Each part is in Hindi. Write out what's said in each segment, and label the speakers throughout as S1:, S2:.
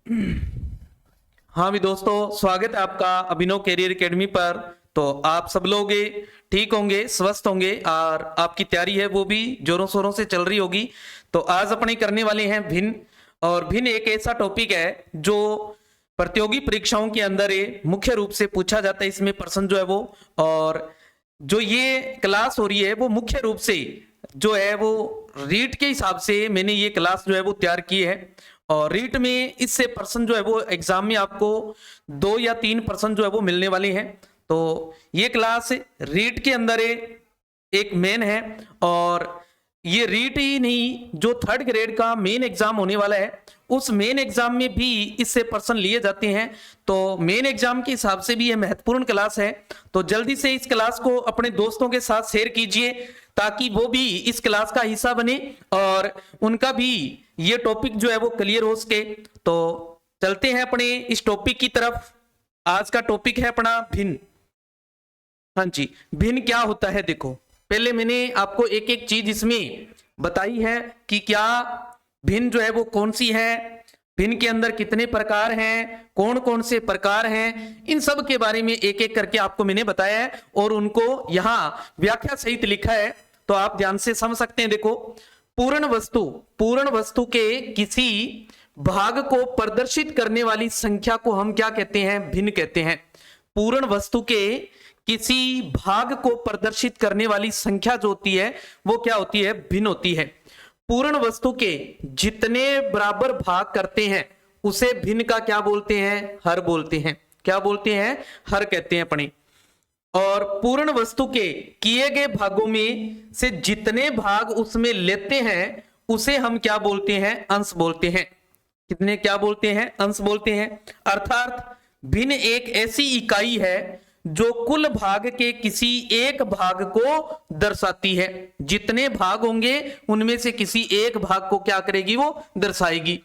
S1: हाँ भी दोस्तों, स्वागत है आपका अभिनव कैरियर एकेडमी पर। तो आप सब लोग ठीक होंगे, स्वस्थ होंगे और आपकी तैयारी है वो भी जोरों शोरों से चल रही होगी। तो आज अपने करने वाले हैं भिन्न। और भिन्न एक ऐसा टॉपिक है जो प्रतियोगी परीक्षाओं के अंदर मुख्य रूप से पूछा जाता है। इसमें प्रश्न जो है वो, और जो ये क्लास हो रही है वो मुख्य रूप से जो है वो रीट के हिसाब से मैंने ये क्लास जो है वो तैयार की है। और रीट में इससे प्रश्न जो है वो एग्जाम में आपको 2 या 3 प्रश्न जो है वो मिलने वाले हैं। तो ये क्लास रीट के अंदर एक मेन है। और ये रीट ही नहीं, जो 3rd ग्रेड का मेन एग्जाम होने वाला है उस मेन एग्जाम में भी इससे प्रश्न लिए जाते हैं। तो मेन एग्जाम के हिसाब से भी ये महत्वपूर्ण क्लास है। तो जल्दी से इस क्लास को अपने दोस्तों के साथ शेयर कीजिए ताकि वो भी इस क्लास का हिस्सा बने और उनका भी ये टॉपिक जो है वो क्लियर हो सके। तो चलते हैं अपने इस टॉपिक की तरफ। आज का टॉपिक है अपना भिन्न। हाँ जी, भिन्न क्या होता है। देखो, पहले मैंने आपको एक एक चीज इसमें बताई है कि क्या भिन्न जो है वो कौन सी है, भिन्न के अंदर कितने प्रकार हैं, कौन कौन से प्रकार हैं, इन सब के बारे में एक एक करके आपको मैंने बताया है और उनको यहाँ व्याख्या सहित लिखा है। तो आप ध्यान से समझ सकते हैं। देखो, पूर्ण वस्तु के किसी भाग को प्रदर्शित करने वाली संख्या को हम क्या कहते हैं? भिन्न कहते हैं। पूर्ण वस्तु के किसी भाग को प्रदर्शित करने वाली संख्या जो होती है वो क्या होती है? भिन्न होती है। पूर्ण वस्तु के जितने बराबर भाग करते हैं उसे भिन्न का क्या बोलते हैं? हर बोलते हैं। क्या बोलते हैं? हर कहते हैं अपने। और पूर्ण वस्तु के किए गए भागों में से जितने भाग उसमें लेते हैं उसे हम क्या बोलते हैं? अंश बोलते हैं। कितने क्या बोलते हैं? अंश बोलते हैं। अर्थात भिन्न एक ऐसी इकाई है जो कुल भाग के किसी एक भाग को दर्शाती है। जितने भाग होंगे उनमें से किसी एक भाग को क्या करेगी? वो दर्शाएगी।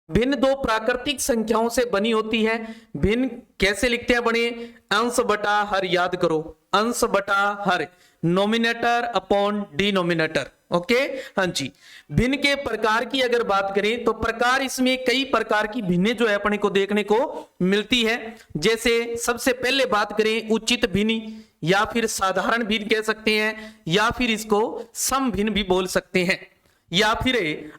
S1: भिन्न 2 प्राकृतिक संख्याओं से बनी होती है। भिन्न कैसे लिखते हैं बने? अंश बटा हर। याद करो, अंश बटा हर, नोमिनेटर अपॉन डिनोमिनेटर। ओके, हाँ जी। भिन्न के प्रकार की अगर बात करें तो प्रकार, इसमें कई प्रकार की भिन्न जो है अपने को देखने को मिलती है। जैसे सबसे पहले बात करें उचित भिन्न, या फिर साधारण भिन्न कह सकते हैं, या फिर इसको सम भिन्न भी बोल सकते हैं, या फिर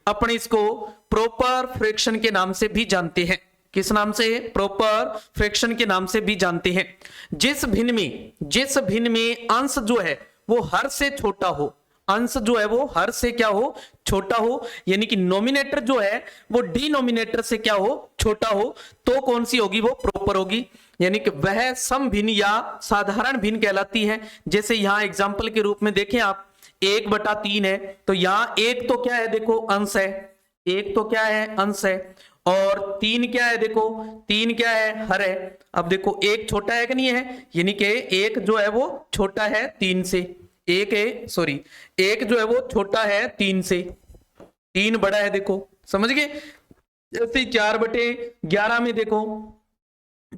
S1: अपने इसको प्रॉपर फ्रैक्शन के नाम से भी जानते हैं। किस नाम से? प्रॉपर फ्रैक्शन के नाम से भी जानते हैं। जिस भिन्न में अंश जो है वो हर से छोटा हो, अंश जो है वो हर से क्या हो? छोटा हो, यानी कि नोमिनेटर जो है वो डिनोमिनेटर से क्या हो? छोटा हो, तो कौन सी होगी? वो प्रॉपर होगी, यानी कि वह सम भिन्न या साधारण भिन्न कहलाती है। जैसे यहां एग्जांपल के रूप में देखें आप, 1/3 है तो यहां 1 तो क्या है? देखो अंश है। 1 तो क्या है? अंश है। और 3 क्या है? देखो 3 क्या है? हर है। अब देखो 1 छोटा है कि नहीं है, यानी कि 1 जो है वो छोटा है 3 से। 1 जो है वो छोटा है 3 से, 3 बड़ा है। देखो समझ गए? जैसे 4/11 में देखो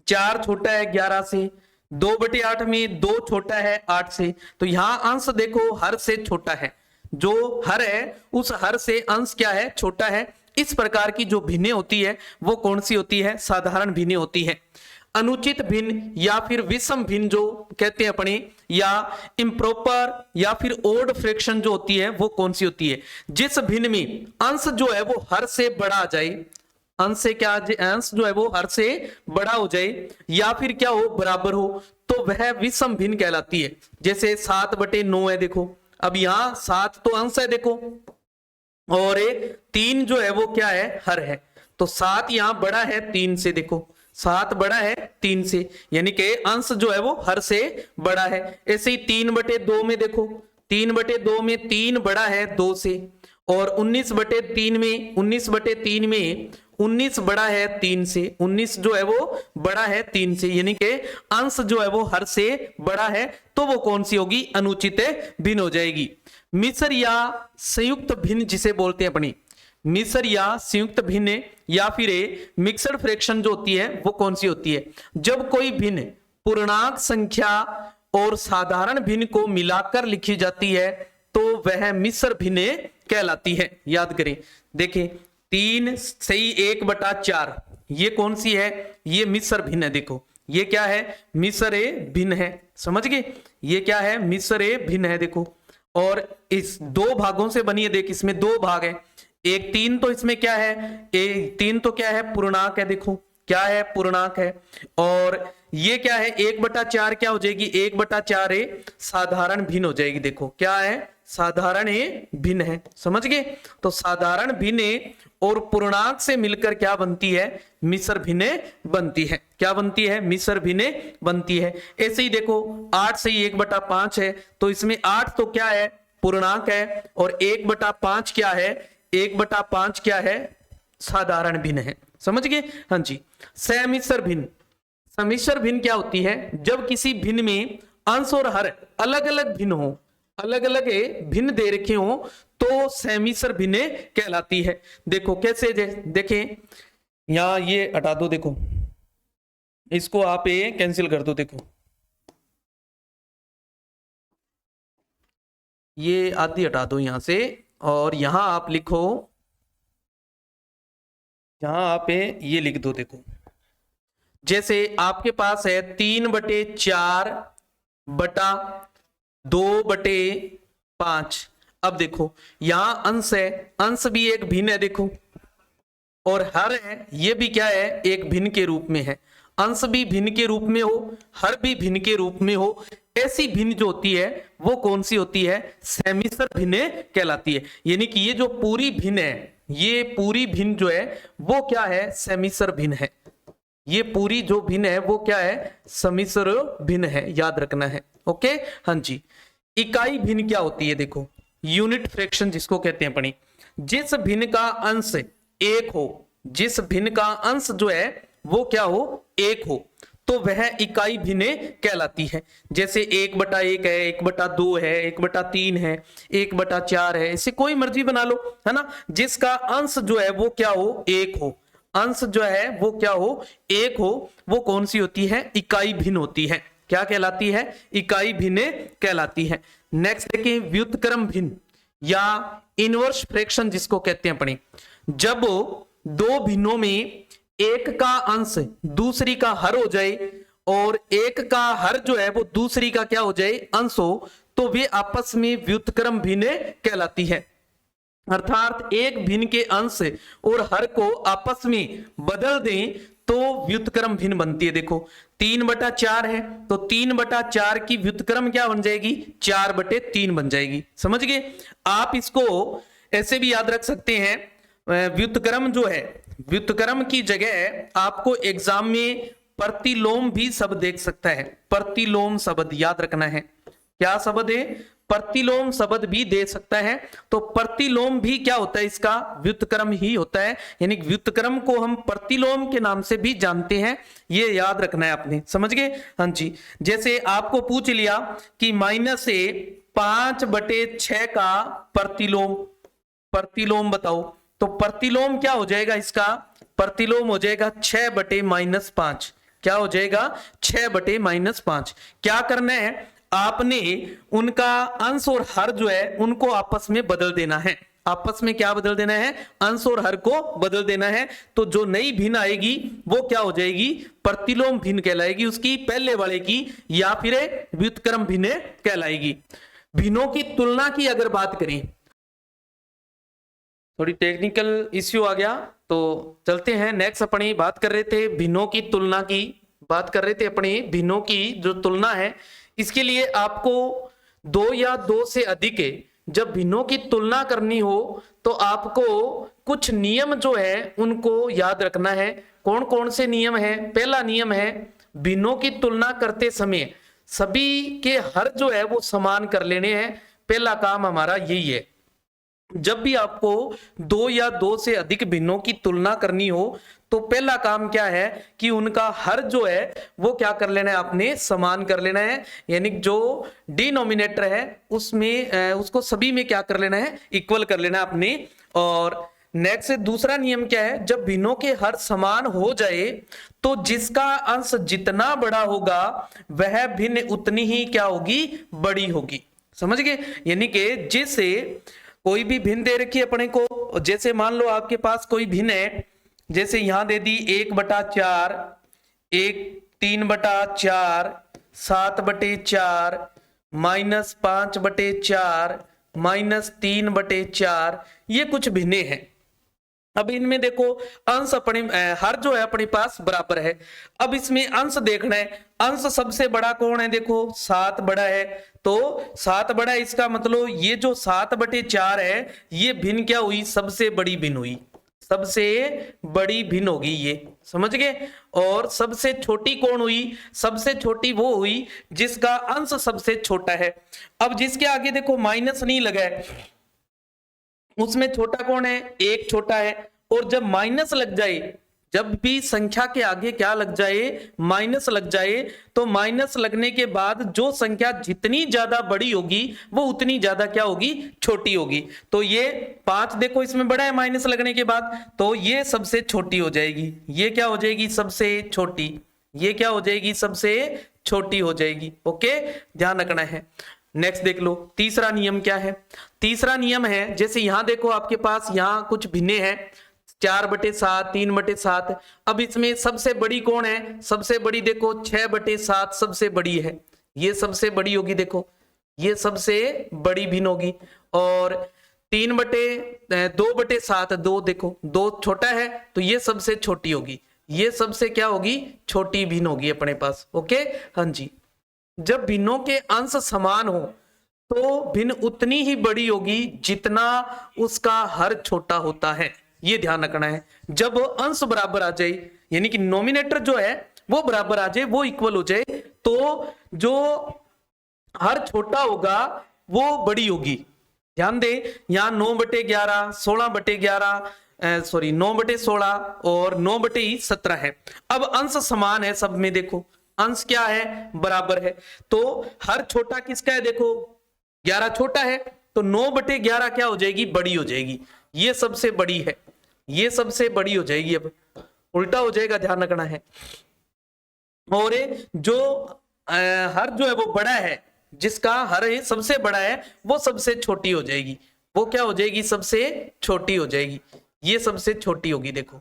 S1: 4 छोटा है 11 से, 2/8 में 2 छोटा है 8 से। तो यहां अंश देखो हर से छोटा है। जो हर है उस हर से अंश क्या है? छोटा है। इस प्रकार की जो भिन्न होती है वो कौन सी होती है? साधारण भिन्न होती है। अनुचित भिन्न या फिर विषम भिन्न जो कहते हैं अपने, या इम्प्रॉपर या फिर ओड फ्रैक्शन जो होती है वो कौन सी होती है? जिस भिन्न में अंश जो है वो हर से बड़ा आ जाए, अंश से क्या? अंश जो है वो हर से बड़ा हो जाए, या फिर क्या हो? बराबर हो, तो वह विषम भिन्न कहलाती है। जैसे 7/9 है। देखो अब यहां 7 तो अंश है देखो, और 3 जो है वो क्या है? हर है। तो 7 यहां बड़ा है 3 से। देखो 7 बड़ा है 3 से, यानी कि अंश जो है वो हर से बड़ा है। ऐसे ही 3/2 में देखो, 3/2 में 3 बड़ा है 2 से, और 19/3 में 19 बड़ा है 3 से। 19 जो है वो बड़ा है 3 से, यानी कि अंश जो है वो हर से बड़ा है, तो वो कौन सी होगी? अनुचित भिन्न हो जाएगी। मिश्र या संयुक्त भिन्न जिसे बोलते हैं अपनी, मिश्र या संयुक्त भिन्न या फिर मिक्सड फ्रैक्शन जो होती है वो कौन सी होती है? जब कोई भिन्न पूर्णांक संख्या और साधारण भिन्न को मिलाकर लिखी जाती है तो वह मिश्र भिन्न कहलाती है। याद करें, देखें 3 सही 1/4, ये कौन सी है? ये मिश्र भिन्न है। देखो ये क्या है? मिश्र भिन्न है। समझ गए? ये क्या है? मिश्र भिन्न है। देखो और इस 2 भागों से बनी है। देख इसमें 2 भाग है। एक 3 तो इसमें क्या है? 3 तो क्या है? पूर्णांक है। देखो क्या है? पूर्णांक है। और ये क्या है? 1/4 क्या हो जाएगी? 1/4 साधारण भिन्न हो जाएगी। देखो क्या है? साधारण भिन्न है। समझ गए? तो साधारण भिन्न और पूर्णांक से मिलकर क्या बनती है? मिश्र भिन्न बनती है। क्या बनती है? मिश्र भिन्न बनती है। ऐसे ही देखो 8 से 1/5 है, तो इसमें 8 तो क्या है? पूर्णांक है। और 1/5 क्या है? 1/5 क्या है? साधारण भिन्न है। समझ गए? हाँ जी। समिश्र भिन्न। समिश्र भिन्न क्या होती है? जब किसी भिन्न में अंश और हर अलग अलग भिन्न हो, अलग अलग भिन्न दे रखे हो, तो समिश्र भिन्न कहलाती है। देखो कैसे? देखें यहां ये हटा दो। देखो इसको आप कैंसिल कर दो। देखो ये आधी हटा दो यहां से, और यहां आप लिखो, यहां आप ये लिख दो। देखो जैसे आपके पास है 3/4/2/5। अब देखो यहां अंश है, अंश भी एक भिन्न है। देखो और हर है, ये भी क्या है? एक भिन्न के रूप में है। अंश भी भिन्न के रूप में हो, हर भी भिन्न के रूप में हो। ऐसी भिन्न जो होती है वो कौन सी होती है? समिश्र भिन्न कहलाती है। यानी कि ये जो पूरी भिन्न है, ये पूरी भिन्न जो है वो क्या है? समिश्र भिन्न है। ये पूरी जो भिन्न है वो क्या है? समिश्र भिन्न है। याद रखना है। ओके हाँ जी। इकाई भिन्न क्या होती है? देखो यूनिट फ्रैक्शन जिसको कहते हैं अपनी, जिस भिन्न का अंश 1 हो, जिस भिन्न का अंश जो है वो क्या हो? 1 हो, तो वह इकाई भिन्न कहलाती है। जैसे 1/1 है, 1/2 है, 1/3 है, 1/4 है, इसे कोई मर्जी बना लो, है ना। जिसका अंश जो है वो क्या हो? 1 हो। अंश जो है वो क्या हो? 1 हो। वो कौन सी होती है? इकाई भिन्न होती है। क्या कहलाती है? इकाई भिन्न कहलाती है। नेक्स्ट देखिए व्युत्क्रम भिन्न या इनवर्स फ्रैक्शन जिसको कहते हैं अपनी। जब 2 भिन्नों में एक का अंश दूसरी का हर हो जाए और एक का हर जो है वो दूसरी का क्या हो जाए? अंश हो, तो वे आपस में व्युत्क्रम भिन्न कहलाती है। अर्थात एक भिन्न के अंश और हर को आपस में बदल दें तो व्युत्क्रम भिन्न बनती है। देखो 3/4 है, तो 3/4 की व्युत्क्रम क्या बन जाएगी? 4/3 बन जाएगी। समझ गए? आप इसको ऐसे भी याद रख सकते हैं। व्युत्क्रम जो है, व्युत्क्रम की जगह आपको एग्जाम में प्रतिलोम भी शब्द देख सकता है। प्रतिलोम शब्द याद रखना है। क्या शब्द है? प्रतिलोम शब्द भी दे सकता है। तो प्रतिलोम भी क्या होता है? इसका व्युत्क्रम ही होता है। यानी व्युत्क्रम को हम प्रतिलोम के नाम से भी जानते हैं। ये याद रखना है आपने। समझ गए? हाँ जी। जैसे आपको पूछ लिया कि -5/6 का प्रतिलोम, प्रतिलोम बताओ, तो प्रतिलोम क्या हो जाएगा? इसका प्रतिलोम हो जाएगा 6/-5। क्या हो जाएगा? 6/-5। क्या करना है? आपने उनका अंश और हर जो है उनको आपस में बदल देना है। आपस में क्या बदल देना है? अंश और हर को बदल देना है। तो जो नई भिन्न आएगी वो क्या हो जाएगी? प्रतिलोम भिन्न कहलाएगी उसकी, पहले वाले की, या फिर व्युत्क्रम भिन्न कहलाएगी। भिन्नों की तुलना की अगर बात करें, थोड़ी टेक्निकल इश्यू आ गया तो चलते हैं नेक्स्ट। अपनी बात कर रहे थे भिन्नों की तुलना की, बात कर रहे थे अपनी भिन्नों की जो तुलना है। इसके लिए आपको 2 या 2 से अधिक जब भिन्नों की तुलना करनी हो तो आपको कुछ नियम जो है उनको याद रखना है। कौन कौन से नियम है? पहला नियम है भिन्नों की तुलना करते समय सभी के हर जो है वो समान कर लेने हैं। पहला काम हमारा यही है। जब भी आपको 2 या 2 से अधिक भिन्नों की तुलना करनी हो तो पहला काम क्या है कि उनका हर जो है वो क्या कर लेना है? आपने समान कर लेना है। यानी जो डिनोमिनेटर है उसमें उसको सभी में क्या कर लेना है? इक्वल कर लेना है आपने। और नेक्स्ट दूसरा नियम क्या है? जब भिन्नों के हर समान हो जाए तो जिसका अंश जितना बड़ा होगा वह भिन्न उतनी ही क्या होगी? बड़ी होगी। समझ गए? यानी कि जिस कोई भी भिन्न दे रखी है अपने को, जैसे मान लो आपके पास कोई भिन्न है, जैसे यहां दे दी 1/4, 3/4, 7/4, -5/4, -3/4, ये कुछ भिन्ने हैं। अब इनमें देखो अंश अपने हर जो है अपने पास बराबर है। अब इसमें अंश देखना है, अंश सबसे बड़ा कौन है, देखो 7 बड़ा है, तो 7 बड़ा है, इसका मतलब ये जो 7/4 है ये भिन्न क्या हुई, सबसे बड़ी भिन्न हुई, सबसे बड़ी भिन्न होगी, ये समझ गए। और सबसे छोटी कौन हुई, सबसे छोटी वो हुई जिसका अंश सबसे छोटा है। अब जिसके आगे देखो माइनस नहीं लगा है उसमें छोटा कौन है, 1 छोटा है। और जब माइनस लग जाए, जब भी संख्या के आगे क्या लग जाए, माइनस लग जाए, तो माइनस लगने के बाद जो संख्या जितनी ज्यादा बड़ी होगी वो उतनी ज्यादा क्या होगी, छोटी होगी। तो ये 5 देखो इसमें बड़ा है माइनस लगने के बाद, तो ये सबसे छोटी हो जाएगी, ये क्या हो जाएगी, सबसे छोटी, ये क्या हो जाएगी, सबसे छोटी हो जाएगी। ओके, ध्यान रखना है। नेक्स्ट देख लो, तीसरा नियम क्या है। तीसरा नियम है, जैसे यहां देखो आपके पास यहां कुछ भिन्ने हैं, 4/7, 3/7। अब इसमें सबसे बड़ी कौन है, सबसे बड़ी देखो 6/7 सबसे बड़ी है, ये सबसे बड़ी होगी, देखो ये सबसे बड़ी भिन्न होगी। और 2/7, 2 देखो 2 छोटा है तो ये सबसे छोटी होगी, ये सबसे क्या होगी, छोटी भिन्न होगी अपने पास। ओके, हाँ जी। जब भिन्नों के अंश समान हो तो भिन्न उतनी ही बड़ी होगी जितना उसका हर छोटा होता है, ये ध्यान रखना है। जब अंश बराबर आ जाए, यानी कि नोमिनेटर जो है वो बराबर आ जाए, वो इक्वल हो जाए, तो जो हर छोटा होगा वो बड़ी होगी। ध्यान दे, यहां 9/11, 16/11, सॉरी 9/16 और 9/17 है। अब अंश समान है सब में, देखो अंश क्या है, बराबर है, तो हर छोटा किसका है, देखो 11 छोटा है, तो 9/11 क्या हो जाएगी, बड़ी हो जाएगी, ये सबसे बड़ी है, ये सबसे बड़ी हो जाएगी। अब उल्टा हो जाएगा, ध्यान रखना है। और जो हर जो है वो बड़ा है, जिसका हर है सबसे बड़ा है, वो सबसे छोटी हो जाएगी, वो क्या हो जाएगी, सबसे छोटी हो जाएगी, ये सबसे छोटी होगी। देखो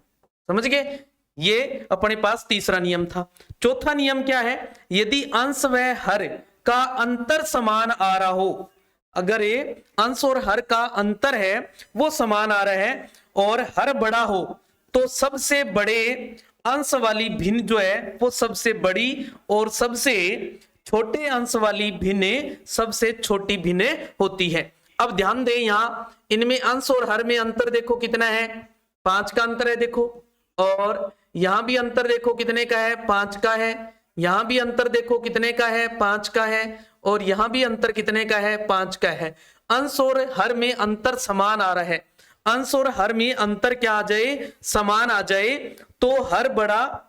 S1: समझ गए, ये अपने पास तीसरा नियम था। चौथा नियम क्या है, यदि अंश व हर का अंतर समान आ रहा हो, अगर ये अंश और हर का अंतर है वो समान आ रहा है और हर बड़ा हो, तो सबसे बड़े अंश वाली भिन्न जो है वो सबसे बड़ी, और सबसे छोटे अंश वाली भिन्न सबसे छोटी भिन्न होती है। अब ध्यान दें, यहां इनमें अंश और हर में अंतर देखो कितना है, 5 का अंतर है, देखो। और यहां भी अंतर देखो कितने का है, 5 का है। यहां भी अंतर देखो कितने का है, 5 का है। और यहां भी अंतर कितने का है, 5 का है। अंश और हर में अंतर समान आ रहा है, अंश और हर में अंतर क्या आ जाए, समान आ जाए, तो हर बड़ा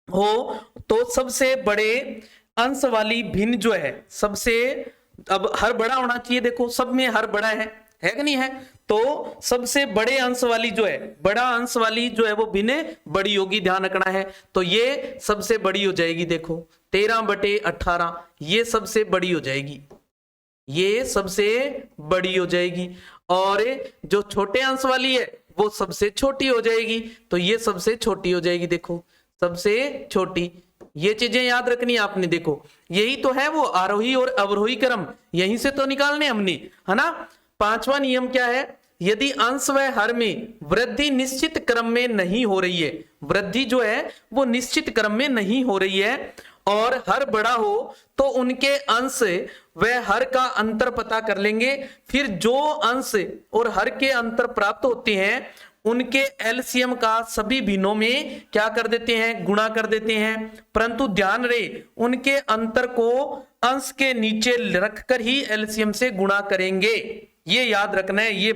S1: हो तो सबसे बड़े अंश वाली भिन्न जो है सबसे, अब हर बड़ा होना चाहिए, देखो सब में हर बड़ा है कि नहीं है, तो सबसे बड़े अंश वाली जो है, बड़ा अंश वाली जो है वो भिन्न बड़ी होगी, ध्यान रखना है। तो ये सबसे बड़ी हो जाएगी, देखो 13/18, ये सबसे बड़ी हो जाएगी, ये सबसे बड़ी हो जाएगी। और जो छोटे अंश वाली है वो सबसे छोटी हो जाएगी, तो ये सबसे छोटी हो जाएगी, देखो सबसे छोटी। ये चीजें याद रखनी आपने, देखो यही तो है वो आरोही और अवरोही क्रम, यहीं से तो निकालने हमने, है ना। पांचवा नियम क्या है, यदि अंश व हर में वृद्धि निश्चित क्रम में नहीं हो रही है, वृद्धि जो है वो निश्चित क्रम में नहीं हो रही है, और हर बड़ा हो, तो उनके अंश व हर का अंतर पता कर लेंगे। फिर जो अंश और हर के अंतर प्राप्त होते हैं उनके एलसीएम का सभी भिन्नों में क्या कर देते हैं, गुणा कर देते हैं। परंतु ध्यान रहे, उनके अंतर को अंश के नीचे रखकर ही एलसीएम से गुणा करेंगे, ये याद रखना है। ये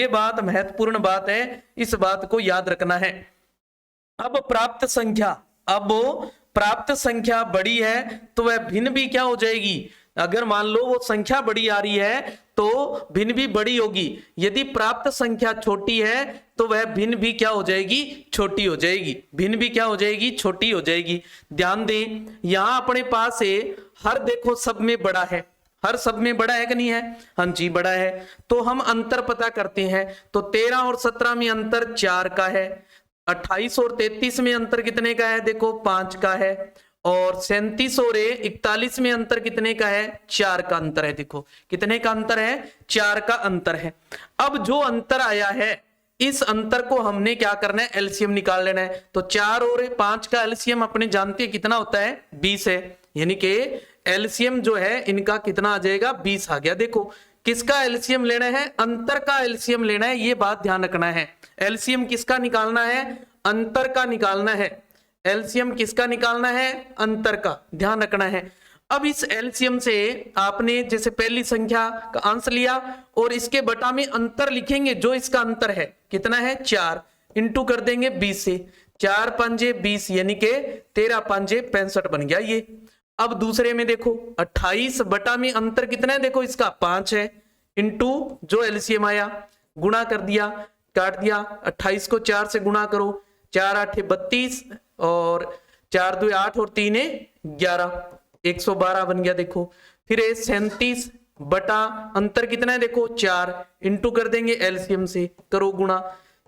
S1: बात महत्वपूर्ण बात है, इस बात को याद रखना है। अब प्राप्त संख्या बड़ी है तो वह भिन्न भी क्या हो जाएगी, अगर मान लो वो संख्या बड़ी आ रही है तो भिन्न भी बड़ी होगी। यदि प्राप्त संख्या छोटी है तो वह भिन्न भी क्या हो जाएगी, छोटी हो जाएगी, भिन्न भी क्या हो जाएगी, छोटी हो जाएगी। ध्यान दें, यहां अपने पास है हर, देखो सब में बड़ा है, हर सब में बड़ा है कि नहीं है? हाँ जी बड़ा है। तो हम अंतर पता करते हैं, तो 13 और 17 में अंतर 4 का है, 28 और 33 में अंतर कितने का है? देखो 5 का है, और 37 और 41 में अंतर कितने का है? 4 का अंतर है। देखो कितने का अंतर है? 4 का अंतर है। अब जो अंतर आया है, इस अंतर को हमने क्या करना है? एलसीएम निकाल लेना है। तो 4 और 5 का एलसीएम अपने जानते हैं कितना होता है? 20 है, यानी कि एलसीएम जो है इनका कितना आ जाएगा? 20 आ गया। देखो किसका एलसीएम लेना है? अंतर का एलसीएम लेना है, ये बात ध्यान रखना है। एलसीएम किसका निकालना है? अंतर का निकालना है। एलसीएम किसका निकालना है? अंतर का, ध्यान रखना है। अब इस एलसीएम से आपने जैसे पहली संख्या का अंश लिया और इसके बटा में अंतर लिखेंगे, जो इसका अंतर है कितना है? 4 इंटू कर देंगे 20 से, 4 पंजे 20 यानी कि 13 पंजे 65 बन गया ये। अब दूसरे में देखो 28 बटा में अंतर कितना है? देखो इसका 5 है, इंटू जो एलसीएम आया गुणा कर दिया, काट दिया, 28 को 4 से गुणा करो, 4 8 32 और 4 2 8 और 3 11, 112 बन गया। देखो फिर 37 बटा अंतर कितना है? देखो 4 इंटू कर देंगे एलसीएम से, करो गुणा,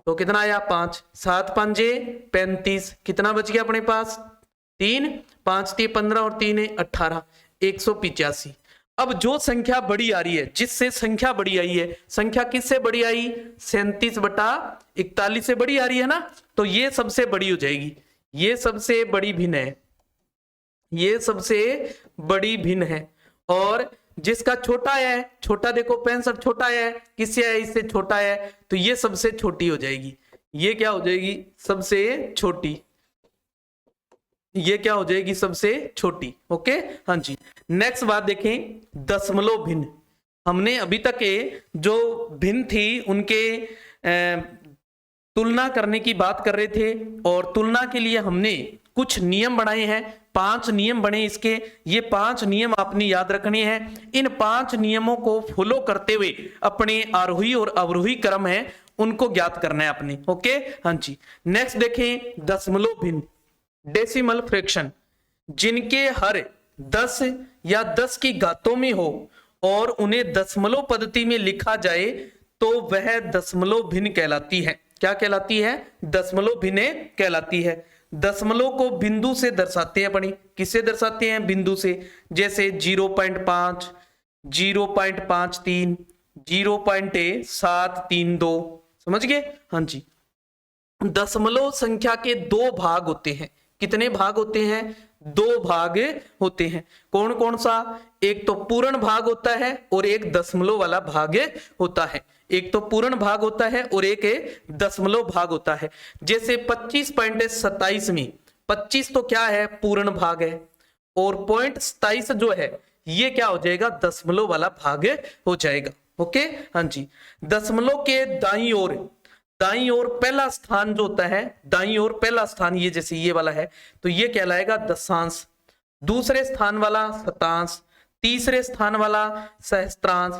S1: तो कितना आया? 5, 7 पंजे 35, कितना बच गया अपने पास? 3, 5 3 15 और 3 18, 185। अब जो संख्या बड़ी आ रही है, जिससे संख्या बड़ी आई है, संख्या किससे बड़ी आई? 37 बटा 41 से बड़ी आ रही है ना, तो ये सबसे बड़ी हो जाएगी, ये सबसे बड़ी भिन्न है, ये सबसे बड़ी भिन्न है। और जिसका छोटा है, छोटा देखो 65 छोटा है, किससे है? इससे छोटा है, तो ये सबसे छोटी हो जाएगी। ये क्या हो जाएगी? सबसे छोटी। ये क्या हो जाएगी? सबसे छोटी। ओके हाँ जी। नेक्स्ट बात देखें, दशमलव भिन्न। हमने अभी तक के जो भिन्न थी उनके तुलना करने की बात कर रहे थे, और तुलना के लिए हमने कुछ नियम बनाए हैं, 5 नियम बने इसके। ये 5 नियम आपने याद रखने हैं। इन 5 नियमों को फॉलो करते हुए अपने आरोही और अवरोही क्रम है उनको ज्ञात करना है अपने। ओके हाँ जी। नेक्स्ट देखें, दशमलव भिन्न, डेसिमल फ्रैक्शन, जिनके हर 10 या 10 की घातों में हो और उन्हें दशमलव पद्धति में लिखा जाए तो वह दशमलव भिन्न कहलाती है। क्या कहलाती है? दशमलव भिन्न कहलाती है। दशमलव को बिंदु से दर्शाते हैं अपनी। किससे दर्शाते हैं? बिंदु से। जैसे 0.5, 0.53, 0.732, समझ गए? हाँ जी। दशमलव संख्या के 2 भाग होते हैं। कितने भाग होते हैं? 2 भाग होते हैं। कौन कौन सा? एक तो पूर्ण भाग होता है और एक दशमलव वाला भाग होता है। एक तो पूर्ण भाग होता है और एक दशमलव भाग होता है। जैसे 25.27 में 25 तो क्या है? पूर्ण भाग है, और 0.27 जो है ये क्या हो जाएगा? दशमलव वाला भाग हो जाएगा। ओके हाँ जी। दशमलव के दाईं ओर पहला स्थान जो होता है, दाईं ओर पहला स्थान ये जैसे ये वाला है, तो ये कहलाएगा दशांश। दूसरे स्थान वाला शतांश, तीसरे स्थान वाला सहस्त्रांश,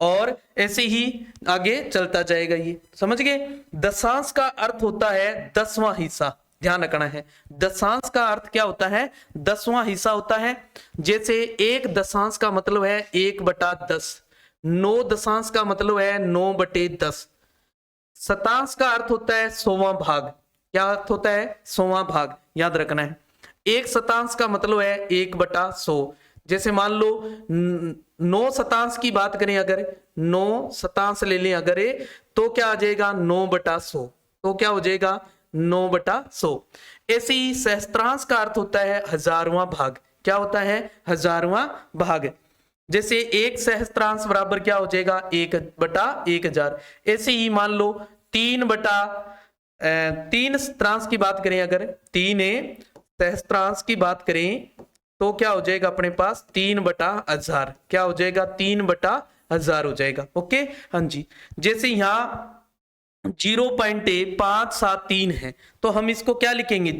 S1: और ऐसे ही आगे चलता जाएगा। ये समझ गए? दशांश का अर्थ होता है 10वां हिस्सा। ध्यान रखना है, दशांश का अर्थ क्या होता है? 10वां हिस्सा होता है। जैसे 1 दशांश का मतलब है 1/10, 9 दशांश का मतलब है 9/10। शतांश का अर्थ होता है 100वां भाग। क्या अर्थ होता है? 100वां भाग, याद रखना है। 1 शतांश का मतलब है 1/100। जैसे मान लो 9 शतांश की बात करें, अगर 9 शतांश ले लें अगर, तो क्या आ जाएगा? 9/100। तो क्या हो जाएगा? 9/100। ऐसे ही सहस्त्रांश का अर्थ होता है 1000वां भाग। क्या होता है? 1000वां भाग। जैसे 1 सहस्त्रांश बराबर क्या हो जाएगा? 1/1000। ऐसे ही मान लो 3 सहस्त्रांश की बात करें, अगर 3 सहस्त्रांश की बात करें तो क्या हो जाएगा अपने पास? 3/1000। क्या हो जाएगा? 3/1000 हो जाएगा। ओके हाँ जी। जैसे यहाँ 0.573 है, तो हम इसको क्या लिखेंगे?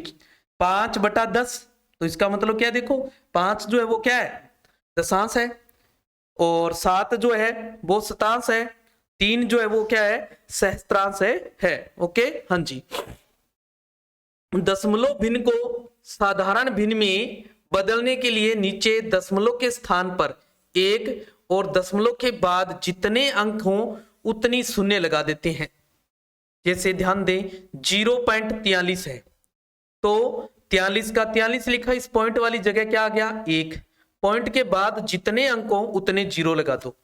S1: 5/10। तो इसका मतलब क्या? देखो 5 जो है वो क्या है? दशांश है, और 7 जो है वो शतांश है, 3 जो है वो क्या है? सहस्त्रांश है। ओके हाँ जी। दशमलव भिन्न को साधारण भिन्न में बदलने के लिए नीचे दशमलव के स्थान पर 1 और दशमलव के बाद जितने अंक हों उतनी शून्य लगा देते हैं। जैसे ध्यान दें 0.43 है तो 43 का 43 लिखा, इस पॉइंट वाली जगह क्या आ गया 1, पॉइंट के बाद जितने अंक हो उतने जीरो लगा दो,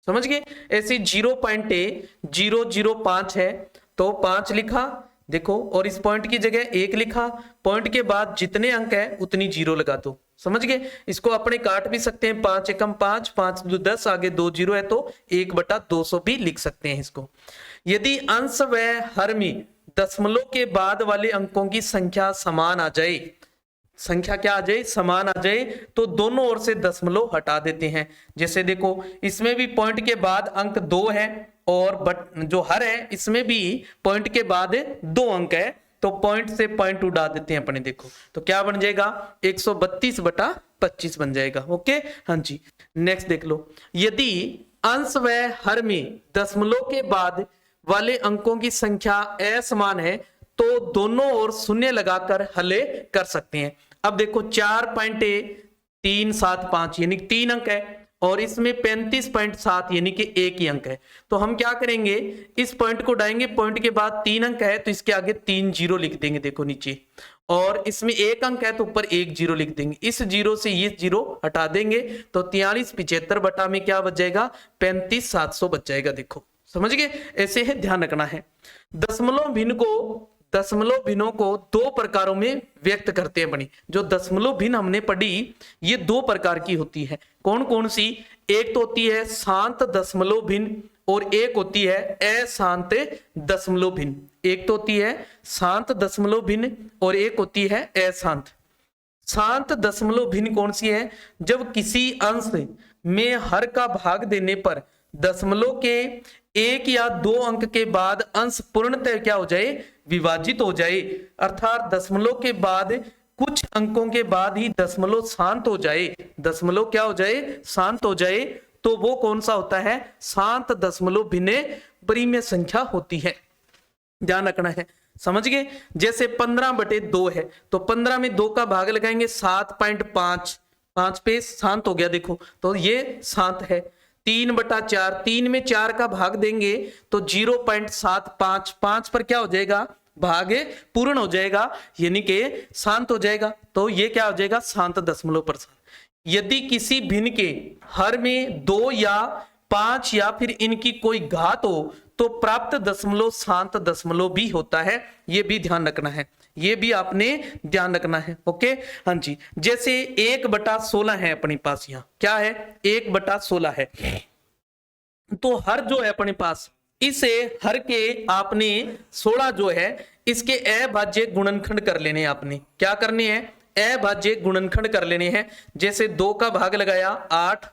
S1: समझ गए। ऐसे 0.005 है तो 5 लिखा देखो, और इस पॉइंट की जगह 1 लिखा, पॉइंट के बाद जितने अंक है उतनी जीरो लगा दो, समझ गए। इसको अपने काट भी सकते हैं, 5 एकम 5, 5 दो 10, आगे 2 जीरो है तो 1/200 भी लिख सकते हैं इसको। यदि अंश व हर में दशमलव के बाद वाले अंकों की संख्या समान आ जाए, संख्या क्या आ जाए समान आ जाए, तो दोनों ओर से दशमलव हटा देते हैं। जैसे देखो इसमें भी पॉइंट के बाद अंक 2 है और जो हर है इसमें भी पॉइंट के बाद 2 अंक है, तो पॉइंट से पॉइंट उड़ा देते हैं अपने। देखो तो क्या बन जाएगा 132/25 बन जाएगा। ओके हाँ जी, नेक्स्ट देख लो। यदि अंश व हर में दशमलव के बाद वाले अंकों की संख्या असमान है तो दोनों ओर शून्य लगाकर हल कर सकते हैं। अब देखो 4.375 यानी 3 अंक है और इसमें 35.7 यानी कि 1 ही अंक है, तो हम क्या करेंगे इस पॉइंट को उड़ाएंगे, पॉइंट के बाद 3 अंक है तो इसके आगे 3 जीरो लिख देंगे देखो नीचे, और इसमें 1 अंक है तो ऊपर 1 जीरो लिख देंगे, इस जीरो से ये जीरो हटा देंगे तो 4375 बटा में क्या बच जाएगा 35700 बच जाएगा। देखो समझ गए, ऐसे है ध्यान रखना है। दशमलव भिन्नों को 2 प्रकारों में व्यक्त करते हैं बनी। जो दशमलव भिन्न हमने पढ़ी ये 2 प्रकार की होती है, कौन कौन सी, एक तो होती है शांत दशमलव भिन्न और एक होती है अशांत दशमलव भिन्न। एक तो होती है शांत दशमलव भिन्न और एक होती है अशांत। शांत दशमलव भिन्न कौन सी है, जब किसी अंश में हर का भाग देने पर दशमलव के 1 या 2 अंक के बाद अंश पूर्णतः क्या हो जाए विभाजित हो जाए, अर्थात दशमलव के बाद कुछ अंकों के बाद ही दशमलव शांत हो जाए, दशमलव क्या हो जाए शांत हो जाए, तो वो कौन सा होता है शांत दशमलव भिन्न परिमेय संख्या होती है। ध्यान रखना है, समझ गए। जैसे 15/2 है तो 15 में 2 का भाग लगाएंगे 7.5, 5 पे शांत हो गया देखो, तो ये शांत है। 3/4, 3 में 4 का भाग देंगे तो 0.755, 5 पर क्या हो जाएगा भाग पूर्ण हो जाएगा यानी कि शांत हो जाएगा, तो ये क्या हो जाएगा शांत दशमलव प्रसार। यदि किसी भिन्न के हर में 2 या 5 या फिर इनकी कोई घात हो तो प्राप्त दशमलव शांत दशमलव भी होता है, ये भी ध्यान रखना है, ये भी आपने ध्यान रखना है। ओके हाँ जी, जैसे 1/16 है अपने पास, यहाँ क्या है 1/16 है, तो हर जो है अपने पास इसे हर के आपने 16 जो है इसके अभाज्य गुणनखंड कर लेने हैं, आपने क्या करने हैं अभाज्य गुणनखंड कर लेने हैं। जैसे 2 का भाग लगाया 8,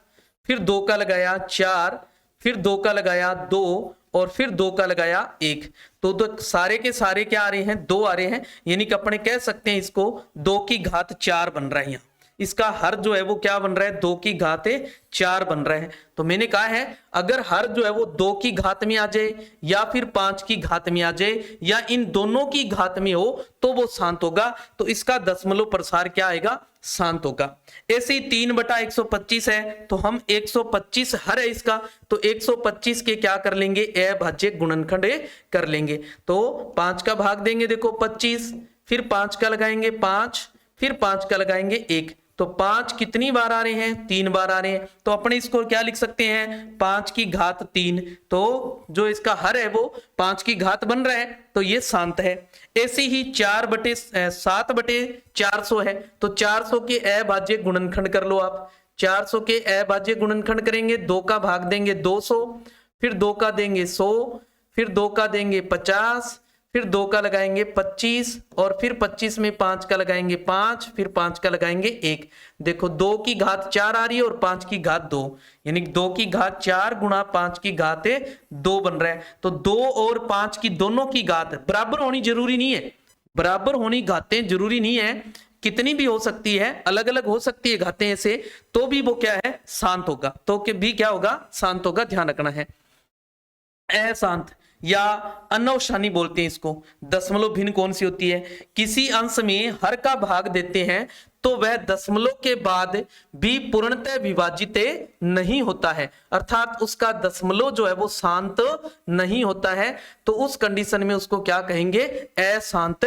S1: फिर 2 का लगाया 4, फिर 2 का लगाया 2 और फिर 2 का लगाया 1, तो सारे के सारे क्या आ रहे हैं 2 आ रहे हैं, यानी कि अपने कह सकते हैं इसको 2 की घात 4 बन रहा है। यहाँ इसका हर जो है वो क्या बन रहा है 2 की घात 4 बन रहा है। तो मैंने कहा है अगर हर जो है वो 2 की घात में आ जाए या फिर 5 की घात में आ जाए या इन दोनों की घात में हो तो वो शांत होगा, तो इसका दशमलव प्रसार क्या आएगा शांत होगा। ऐसे ही 3/125 है तो हम 125 हर है इसका, तो 125 के क्या कर लेंगे अभाज्य गुणनखंड कर लेंगे, तो 5 का भाग देंगे देखो 25, फिर 5 का लगाएंगे 5, फिर 5 का लगाएंगे 1, तो 5 कितनी बार आ रहे हैं 3 बार आ रहे हैं, तो अपने इसको क्या लिख सकते हैं 5 की घात 3, तो जो इसका हर है वो 5 की घात बन रहा है, तो ये शांत है। ऐसे ही 7/400 है तो 400 के अभाज्य गुणनखंड कर लो आप, 400 के अभाज्य गुणनखंड करेंगे 2 का भाग देंगे 200, फिर 2 का देंगे 100, फिर 2 का देंगे 50, फिर 2 का लगाएंगे 25 और फिर 25 में 5 का लगाएंगे 5, फिर 5 का लगाएंगे 1। देखो 2 की घात 4 आ रही है और 5 की घात 2, यानी 2 की घात 4 गुणा 5 की घात 2 बन रहा है। तो 2 और 5 की दोनों की घात बराबर होनी जरूरी नहीं है, बराबर होनी घातें जरूरी नहीं है, कितनी भी हो सकती है, अलग अलग हो सकती है घातें ऐसे, तो भी वो क्या है शांत होगा, तो भी क्या होगा शांत होगा, ध्यान रखना है। अशांत या अनवशानी बोलते हैं इसको। दशमलव भिन्न कौन सी होती है, किसी अंश में हर का भाग देते हैं तो वह दशमलव के बाद भी पूर्णतः विभाजित नहीं होता है, अर्थात उसका दशमलव जो है वो शांत नहीं होता है। तो उस कंडीशन में उसको क्या कहेंगे, अशांत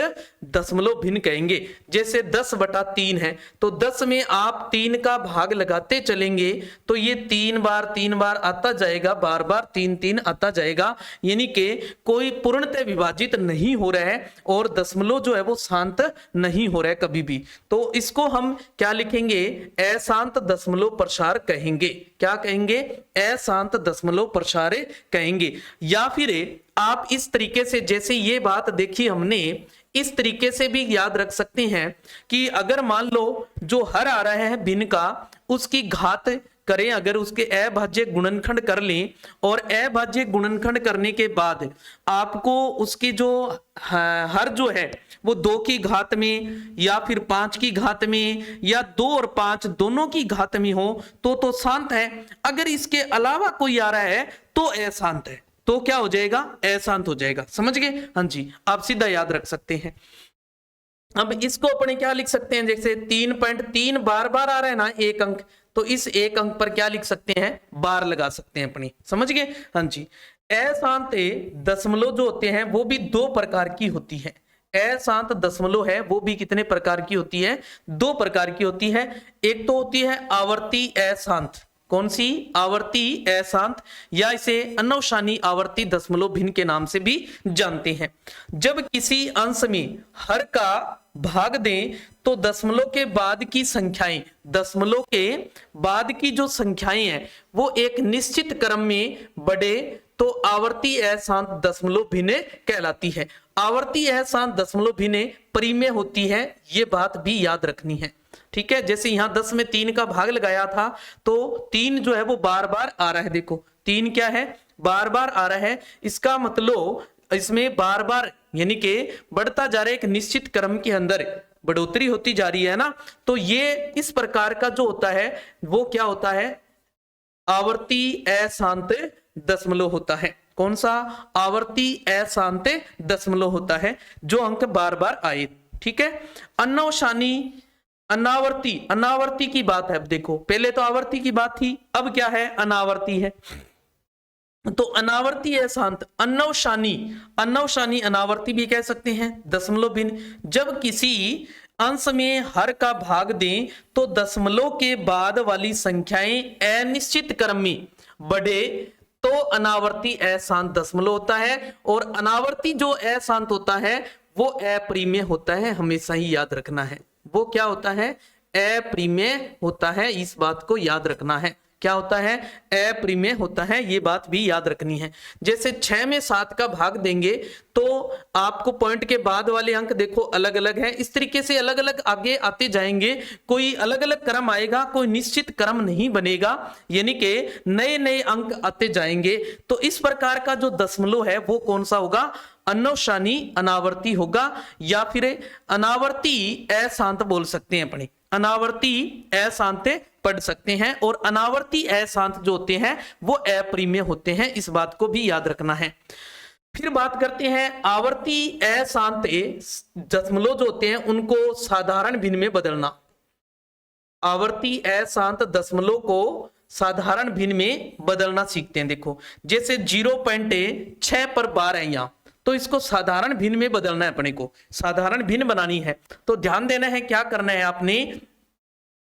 S1: दशमलव भिन्न कहेंगे। जैसे 10/3 है, तो 10 में आप 3 का भाग लगाते चलेंगे तो ये 3 बार आता जाएगा, बार बार 3 आता जाएगा, यानी कि कोई पूर्णतः विभाजित नहीं हो रहा है और दशमलव जो है वो शांत नहीं हो रहा है कभी भी। तो इसको हम क्या लिखेंगे, अशांत दशमलव प्रसार कहेंगे। क्या कहेंगे, अशांत दशमलव प्रसार कहेंगे। या फिर आप इस तरीके से, जैसे ये बात देखी हमने, इस तरीके से भी याद रख सकते हैं कि अगर मान लो जो हर आ रहा है भिन्न का, उसकी घात करें, अगर उसके अभाज्य गुणनखंड कर लें और अभाज्य गुणनखंड करने के बाद आपको उसकी जो हर जो है वो 2 की घात में या फिर 5 की घात में या 2 और 5 दोनों की घात में हो तो शांत है। अगर इसके अलावा कोई आ रहा है तो अशांत है। तो क्या हो जाएगा, अशांत हो जाएगा। समझ गए? हाँ जी, आप सीधा याद रख सकते हैं। अब इसको अपने क्या लिख सकते हैं, जैसे 3.3 बार बार आ रहा है ना एक अंक, तो इस एक अंक पर क्या लिख सकते हैं, बार लगा सकते हैं अपनी। समझ गए? हाँ जी। अशांत दशमलव जो होते हैं वो भी 2 प्रकार की होती है। अशांत दशमलव है वो भी कितने प्रकार की होती है, 2 प्रकार की होती है। एक तो होती है आवर्ती अशांत। कौन सी? आवर्ती अशांत, या इसे अनवसानी आवर्ती दशमलव भिन्न के नाम से भी जानते हैं। जब किसी अंश में हर का भाग दें तो दशमलव के बाद की संख्याएं, दशमलव के बाद की जो संख्याएं हैं वो एक निश्चित क्रम में बढ़े तो आवर्ती अशांत दशमलव भिन्न कहलाती है। आवर्ती अशांत दशमलव भिन्न परिमेय होती है, ये बात भी याद रखनी है। ठीक है, जैसे यहां 10 में 3 का भाग लगाया था तो 3 जो है वो बार बार आ रहा है। देखो 3 क्या है, बार बार आ रहा है। इसका मतलब इसमें बार बार यानी कि बढ़ता जा रहा है, एक निश्चित क्रम के अंदर बढ़ोतरी होती जा रही है ना। तो ये इस प्रकार का जो होता है वो क्या होता है, आवर्ती अशांत दशमलव होता है। कौन सा? आवर्ती अशांत दशमलव होता है जो अंक बार बार आए। ठीक है। अनवसानी अनावर्ती, अनावर्ती की बात है। अब देखो पहले तो आवर्ती की बात थी, अब क्या है, अनावर्ती है। तो अनावर्ती अशांत, अनवसानी, अनवसानी अनावर्ती भी कह सकते हैं दशमलव भिन्न। जब किसी अंश में हर का भाग दें तो दशमलव के बाद वाली संख्याएं अनिश्चित क्रम में बढ़े तो अनावर्ती अशांत दशमलव होता है। और अनावर्ती जो अशांत होता है वो अप्रिमेय होता है, हमेशा ही याद रखना है। वो क्या होता है, अप्रिमेय होता है। इस बात को याद रखना है। क्या होता है, अप्रिमेय होता है, ये बात भी याद रखनी है। जैसे 6 में 7 का भाग देंगे तो आपको पॉइंट के बाद वाले अंक देखो अलग अलग है। इस तरीके से अलग अलग आगे आते जाएंगे, कोई अलग अलग क्रम आएगा, कोई निश्चित क्रम नहीं बनेगा, यानी कि नए नए अंक आते जाएंगे। तो इस प्रकार का जो दशमलव है वो कौन सा होगा, अनवसानी अनावर्ती होगा, या फिर अनावर्ती अशांत बोल सकते हैं अपने, अनावर्ती अशांत पढ़ सकते हैं। और अनावर्ती अशांत जो होते हैं वो अप्रिमेय होते हैं, इस बात को भी याद रखना है। फिर बात करते हैं आवर्ती अशांत दशमलव जो होते हैं उनको साधारण भिन्न में बदलना। आवर्ती अशांत दशमलव को साधारण भिन्न में बदलना सीखते हैं। देखो जैसे 0.6 पर बार है यहाँ, तो इसको साधारण भिन्न में बदलना है, अपने को साधारण भिन्न बनानी है। तो ध्यान देना है, क्या करना है आपने,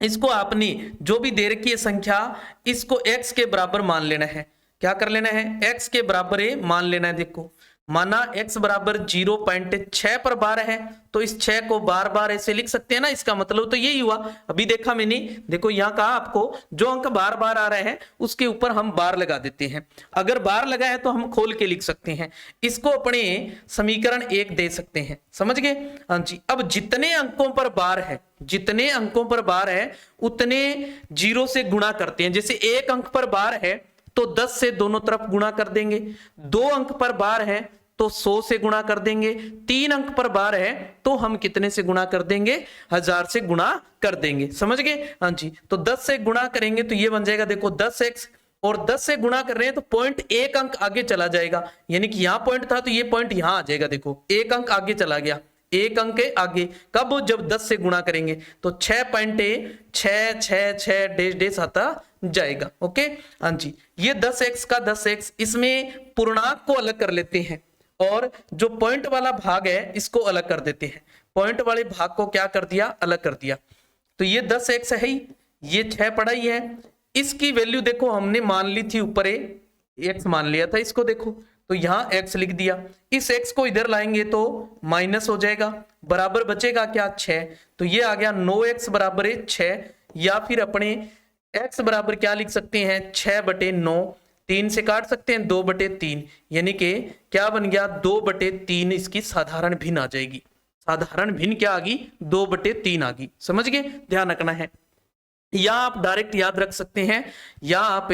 S1: इसको आपने जो भी दे रखी है संख्या, इसको x के बराबर मान लेना है। क्या कर लेना है, x के बराबर मान लेना है। देखो माना x बराबर 0.6 पर बार है तो इस 6 को बार बार ऐसे लिख सकते हैं ना। इसका मतलब तो यही हुआ, अभी देखा मैंने, देखो यहाँ कहा आपको जो अंक बार बार आ रहा है उसके ऊपर हम बार लगा देते हैं। अगर बार लगा है तो हम खोल के लिख सकते हैं, इसको अपने समीकरण 1 दे सकते हैं। समझ गए? हाँ जी। अब जितने अंकों पर बार है, जितने अंकों पर बार है उतने 0 से गुणा करते हैं। जैसे 1 अंक पर बार है तो 10 से दोनों तरफ गुणा कर देंगे, 2 अंक पर बार है तो 100 से गुणा कर देंगे, 3 अंक पर बार है तो हम कितने से गुणा कर देंगे, 1000 से गुणा कर देंगे। समझ गए? हाँ जी। तो 10 से गुणा करेंगे तो ये बन जाएगा, देखो 10x, और 10 से गुणा कर रहे हैं तो पॉइंट 1 अंक आगे चला जाएगा, यानी कि यहाँ पॉइंट था तो ये पॉइंट यहाँ आ जाएगा। देखो 1 अंक आगे चला गया, एक अंक है आगे। कब? जब 10 से गुणा करेंगे तो 6.666 डैश डैश आता जाएगा। ओके हाँ जी, ये 10x का 10x, इसमें पूर्णांक को अलग कर लेते हैं और जो पॉइंट वाला भाग है इसको अलग कर देते हैं। पॉइंट वाले भाग को क्या कर दिया? अलग कर दिया। तो ये 10x है ही, ये 6 पड़ा ही है। इसकी वैल्यू देखो हमने मान ली थी ऊपर x मान लिया था इसको, देखो तो यहां x लिख दिया। इस x को इधर लाएंगे तो माइनस हो जाएगा, बराबर बचेगा क्या? 6। तो ये आ गया 9x बराबर है 6, या फिर अपने x बराबर क्या लिख सकते हैं? 6/9। 3 से काट सकते हैं 2/3, यानी कि क्या बन गया? 2/3 इसकी साधारण भिन्न आ जाएगी। साधारण भिन्न क्या आ गई? 2/3 आ गई। समझ गए? ध्यान रखना है। या आप डायरेक्ट याद रख सकते हैं, या आप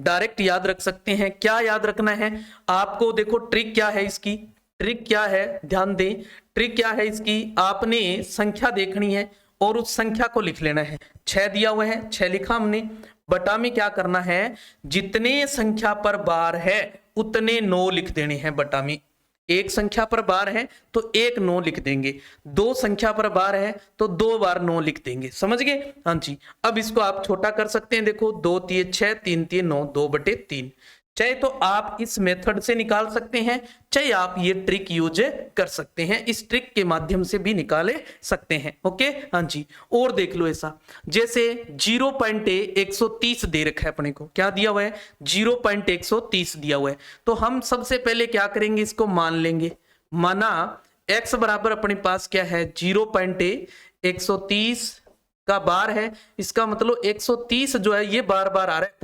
S1: डायरेक्ट याद रख सकते हैं। क्या याद रखना है आपको? देखो ट्रिक क्या है इसकी, ट्रिक क्या है ध्यान दें। ट्रिक क्या है इसकी? आपने संख्या देखनी है और उस संख्या को लिख लेना है। 6 दिया हुआ है, 6 लिखा हमने, बटा में क्या करना है? जितने संख्या पर बार है उतने 9 लिख देने हैं बटा में। एक संख्या पर बार है तो 1 9 लिख देंगे, 2 संख्या पर बार है तो 2 बार 9 लिख देंगे। समझ गए? हाँ जी। अब इसको आप छोटा कर सकते हैं, देखो 2 3 6, 3 3 9, 2/3। चाहे तो आप इस मेथड से निकाल सकते हैं, चाहे आप ये ट्रिक यूज कर सकते हैं, इस ट्रिक के माध्यम से भी निकाले सकते हैं। ओके हाँ जी। और देख लो ऐसा, जैसे 0.130 दे रखा है अपने को, क्या दिया हुआ है? 0.130 दिया हुआ है। तो हम सबसे पहले क्या करेंगे? इसको मान लेंगे। माना x बराबर अपने पास क्या है? 0.130 का बार है, इसका मतलब 130 जो है ये बार बार आ रहा है,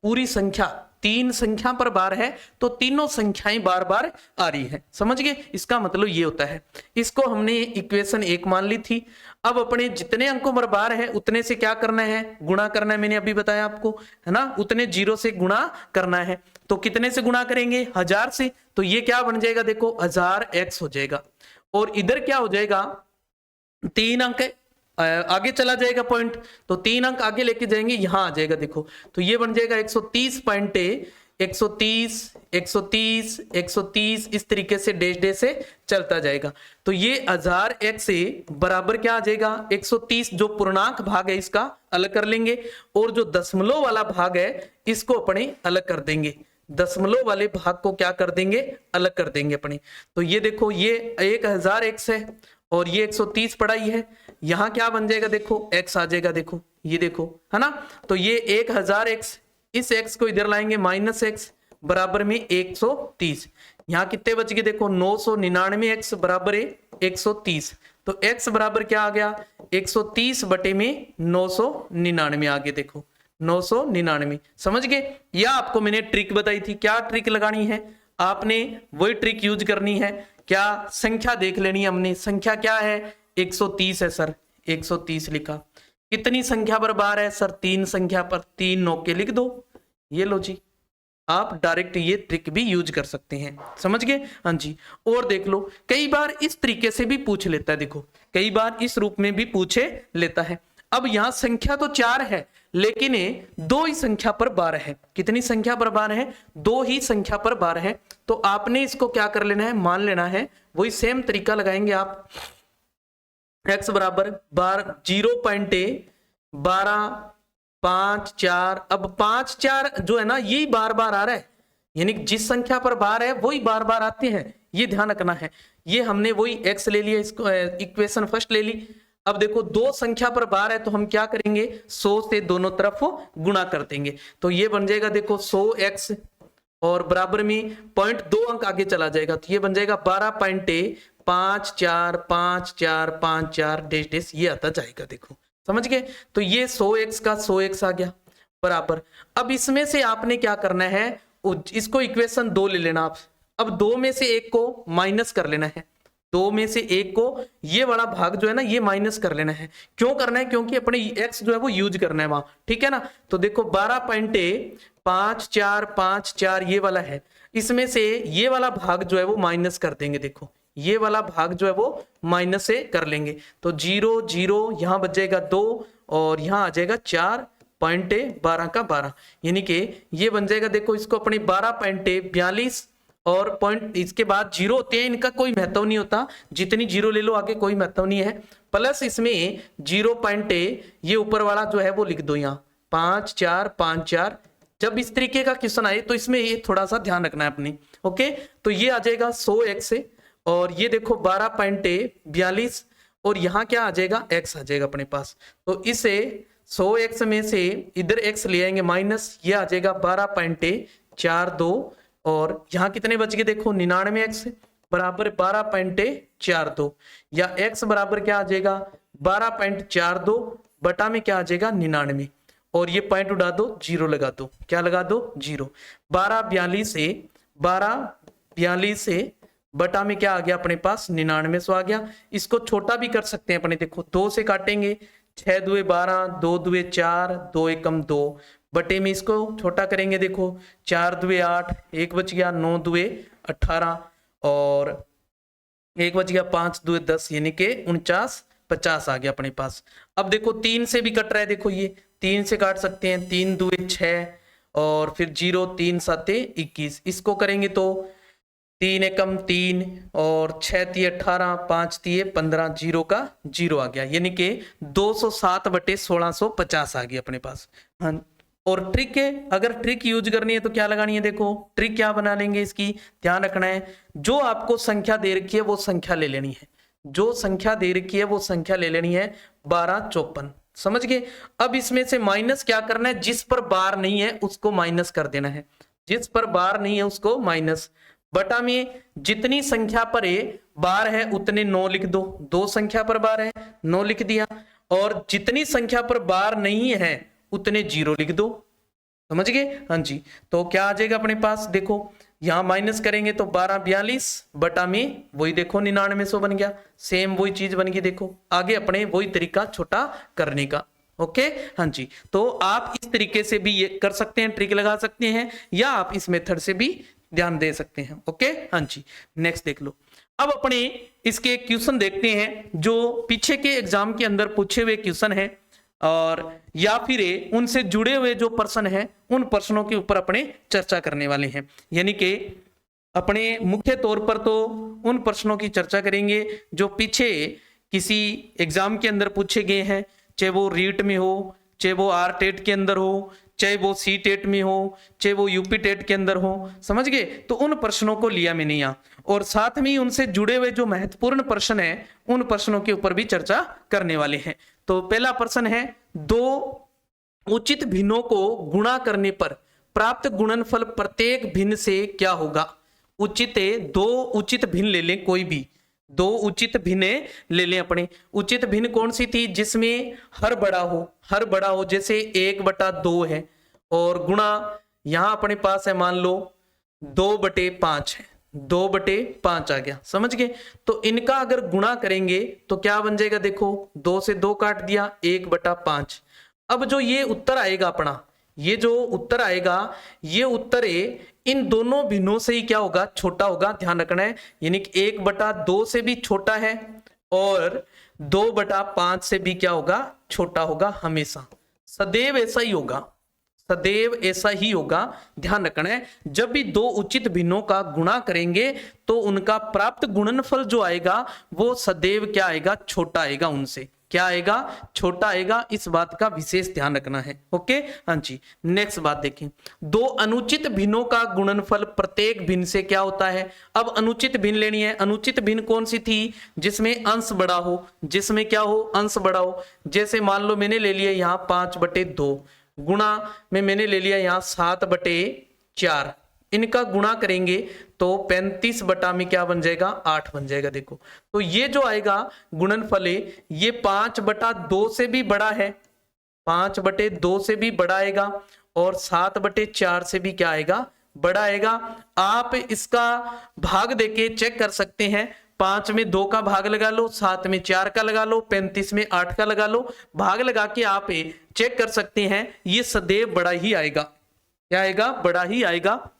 S1: पूरी संख्या। 3 संख्या पर बार है तो तीनों संख्याएं बार बार आ रही है। समझ गए? इसका मतलब ये होता है। इसको हमने इक्वेशन 1 मान ली थी। अब अपने जितने अंकों पर बार है उतने से क्या करना है? गुणा करना है। मैंने अभी बताया आपको, है ना? उतने 0 से गुणा करना है। तो कितने से गुणा करेंगे? 1000 से। तो ये क्या बन जाएगा? देखो 1000x हो जाएगा। और इधर क्या हो जाएगा? 3 अंक है, आगे चला जाएगा पॉइंट, तो 3 अंक आगे लेके जाएंगे, यहां आ जाएगा देखो। तो ये बन जाएगा 130 इस तरीके से डैश डैश से चलता जाएगा। तो ये 1000x से बराबर क्या आ जाएगा? 130। जो पूर्णांक भाग है इसका अलग कर लेंगे और जो दशमलव वाला भाग है इसको अपने अलग कर देंगे। दशमलव वाले भाग को क्या कर देंगे? अलग कर देंगे अपने। तो ये देखो ये 1000x है और ये 130 पड़ा ही है। यहां क्या बन जाएगा? देखो x आ जाएगा, देखो ये देखो, है ना? तो ये 1000x, इस x को इधर लाएंगे -x बराबर में 130। यहां कितने बच गए? देखो 999x बराबर है 130। तो x बराबर क्या आ गया? 130 बटे में 999 आ गए। देखो 999। समझ गए? या आपको मैंने ट्रिक बताई थी। क्या ट्रिक लगानी है? आपने वही ट्रिक यूज करनी है। क्या? संख्या देख लेनी है हमने। संख्या क्या है? 130 है सर, 130 लिखा। कितनी संख्या पर बार है सर? 3 संख्या पर, 3 9 के लिख दो। ये लो जी, आप डायरेक्ट ये ट्रिक भी यूज कर सकते हैं। समझ गए? हाँ जी। और देख लो कई बार इस तरीके से भी पूछ लेता है, देखो कई बार इस रूप में भी पूछे लेता है। अब यहां संख्या तो 4 है लेकिन 2 ही संख्या पर बार है। कितनी संख्या पर बार है? 2 ही संख्या पर बार है। तो आपने इसको क्या कर लेना है? मान लेना है। वही सेम तरीका लगाएंगे आप। x बराबर 0.1254। अब 5 4 जो है ना यही बार बार आ रहा है, यानी जिस संख्या पर बार है वही बार बार आते हैं, ये ध्यान रखना है। ये हमने वही x ले लिया, इसको इक्वेशन फर्स्ट ले ली। अब देखो 2 संख्या पर बार है तो हम क्या करेंगे? 100 से दोनों तरफ गुणा कर देंगे। तो ये बन जाएगा देखो 100x और बराबर में 0.2 अंक आगे चला जाएगा तो ये बन जाएगा 12.545454 डैश डैश ये आता जाएगा। देखो समझ गए? तो ये 100x का 100x आ गया बराबर। अब इसमें से आपने क्या करना है? इसको इक्वेशन 2 ले लेना आप। अब 2 में से 1 को माइनस कर लेना है। 2 में से 1 को ये वाला भाग जो है ना ये माइनस कर लेना है। क्यों करना है? क्योंकि अपने x जो है वो यूज करना है वहां, ठीक है ना? तो देखो 12.5454 ये वाला है, इसमें से ये वाला भाग जो है वो माइनस कर देंगे। देखो ये वाला भाग जो है वो माइनस से कर लेंगे तो 0 0 यहां बच जाएगा 2 और यहां आ जाएगा 4.12 का 12, यानी कि ये बन जाएगा। देखो इसको अपने 12.42 और पॉइंट इसके बाद जीरो होते हैं, इनका कोई महत्व नहीं होता, जितनी जीरो ले लो आगे कोई महत्व नहीं है। प्लस इसमें 0 ये ऊपर वाला जो है वो लिख दो यहाँ 5 4 5 4। जब इस तरीके का क्वेश्चन आए तो इसमें ये थोड़ा सा ध्यान रखना है अपनी। ओके, तो ये आ जाएगा 100x से, और ये देखो 12.42, और यहाँ क्या आ जाएगा x आ जाएगा अपने पास। तो इसे 100x में से इधर x ले आएंगे माइनस, ये आ जाएगा 12.42, और यहाँ कितने बच गए देखो 99x बराबर 12.42, या x बराबर क्या आ जाएगा 12.42 बटा में क्या आ जाएगा 99, और ये पॉइंट उड़ा दो, जीरो लगा दो, क्या लगा दो जीरो। 1242 से बटा में क्या आ गया अपने पास 99 आ गया। इसको छोटा भी कर सकते हैं अपने, देखो 2 से काटेंगे, 6 दुए 12, 2 दुए 4, 2 एकम 2, बटे में इसको छोटा करेंगे, देखो 4 दुए 8, 1 बच गया, 9 दुए 18, और 1 बच गया, 5 दुए 10, यानी कि 49 50 आ गया अपने पास। अब देखो 3 से भी कट रहा है, देखो ये 3 से काट सकते हैं, 3 दुए 6, और फिर 0, 3 7 21, इसको करेंगे तो 3 एकम 3, और 6 तिये 18, 5 तिये 15, 0 का 0 आ गया, यानी कि 207/1650 आ गया अपने पास। हाँ, और ट्रिक है, अगर ट्रिक यूज करनी है तो क्या लगानी है, देखो ट्रिक क्या बना लेंगे, इसकी ध्यान रखना है, जो आपको संख्या दे रखी है वो संख्या ले लेनी है, जो संख्या दे रखी है वो संख्या ले लेनी है 1254, समझ गए। अब इसमें से माइनस क्या करना है, जिस पर बार नहीं है उसको माइनस कर देना है, जिस पर बार नहीं है उसको माइनस, बटा में जितनी संख्या पर बार है उतने 9 लिख दो, 2 संख्या पर बार है 9 लिख दिया, और जितनी संख्या पर बार नहीं है उतने 0 लिख दो, समझ गए। हाँ जी, तो क्या आ जाएगा अपने पास, देखो यहां माइनस करेंगे तो 1242 बटा में वही देखो 9900 बन गया, सेम वही चीज बन गई, देखो आगे अपने वही तरीका छोटा करने का। ओके, हाँ जी, तो आप इस तरीके से भी ये कर सकते हैं, ट्रिक लगा सकते हैं, या आप इस मेथड से भी ध्यान दे सकते हैं। ओके, हाँ जी, नेक्स्ट देख लो। अब अपने इसके क्वेश्चन देखते हैं जो पीछे के एग्जाम के अंदर पूछे हुए क्वेश्चन है, और या फिर उनसे जुड़े हुए जो प्रश्न हैं उन प्रश्नों के ऊपर अपने चर्चा करने वाले हैं, यानी कि अपने मुख्य तौर पर तो उन प्रश्नों की चर्चा करेंगे जो पीछे किसी एग्जाम के अंदर पूछे गए हैं, चाहे वो रीट में हो, चाहे वो आर टेट के अंदर हो, चाहे वो सी टेट में हो, चाहे वो यूपी टेट के अंदर हो, समझ गए। तो उन प्रश्नों को लिया मैंने यहाँ, और साथ में उनसे जुड़े हुए जो महत्वपूर्ण प्रश्न है उन प्रश्नों के ऊपर भी चर्चा करने वाले हैं। तो पहला प्रश्न है, 2 उचित भिन्नों को गुणा करने पर प्राप्त गुणनफल प्रत्येक भिन्न से क्या होगा। उचित 2 उचित भिन्न ले लें, कोई भी 2 उचित भिन्न ले लें अपने। उचित भिन्न कौन सी थी, जिसमें हर बड़ा हो, जैसे 1/2 है, और गुणा यहां अपने पास है मान लो 2/5 है, 2/5 आ गया, समझ गए। तो इनका अगर गुणा करेंगे तो क्या बन जाएगा, देखो 2 से 2 काट दिया, 1/5। अब जो ये उत्तर आएगा अपना, ये जो उत्तर आएगा, ये उत्तर इन दोनों भिन्नों से ही क्या होगा, छोटा होगा, ध्यान रखना है। यानी कि 1/2 से भी छोटा है और 2/5 से भी क्या होगा, छोटा होगा, हमेशा सदैव ऐसा ही होगा, सदैव ऐसा ही होगा, ध्यान रखना है। जब भी 2 उचित भिन्नों का गुणा करेंगे तो उनका प्राप्त गुणनफल जो आएगा वो सदैव क्या आएगा, छोटा आएगा, उनसे क्या आएगा, छोटा आएगा। इस बात का विशेष ध्यान रखना है। ओके, हाँ जी, नेक्स्ट बात देखें, 2 अनुचित भिन्नों का गुणनफल प्रत्येक भिन्न से क्या होता है। अब अनुचित भिन्न लेनी है। अनुचित भिन्न कौन सी थी, जिसमें अंश बड़ा हो, जिसमें क्या हो, अंश बड़ा हो। जैसे मान लो मैंने ले लिया यहाँ 5/2, गुणा में मैंने ले लिया यहाँ 7/4, इनका गुणा करेंगे तो 35 बटा में क्या बन जाएगा, 8 बन जाएगा। देखो तो ये जो आएगा गुणनफल, ये 5/2 से भी बड़ा है, 5/2 से भी बड़ा आएगा, और 7/4 से भी क्या आएगा, बड़ा आएगा। आप इसका भाग देके चेक कर सकते हैं, 5 में 2 का भाग लगा लो, 7 में 4 का लगा लो, 35 में 8 का लगा लो, भाग लगा के आप चेक कर सकते हैं, ये सदैव बड़ा ही आएगा। क्या आएगा, बड़ा ही आएगा।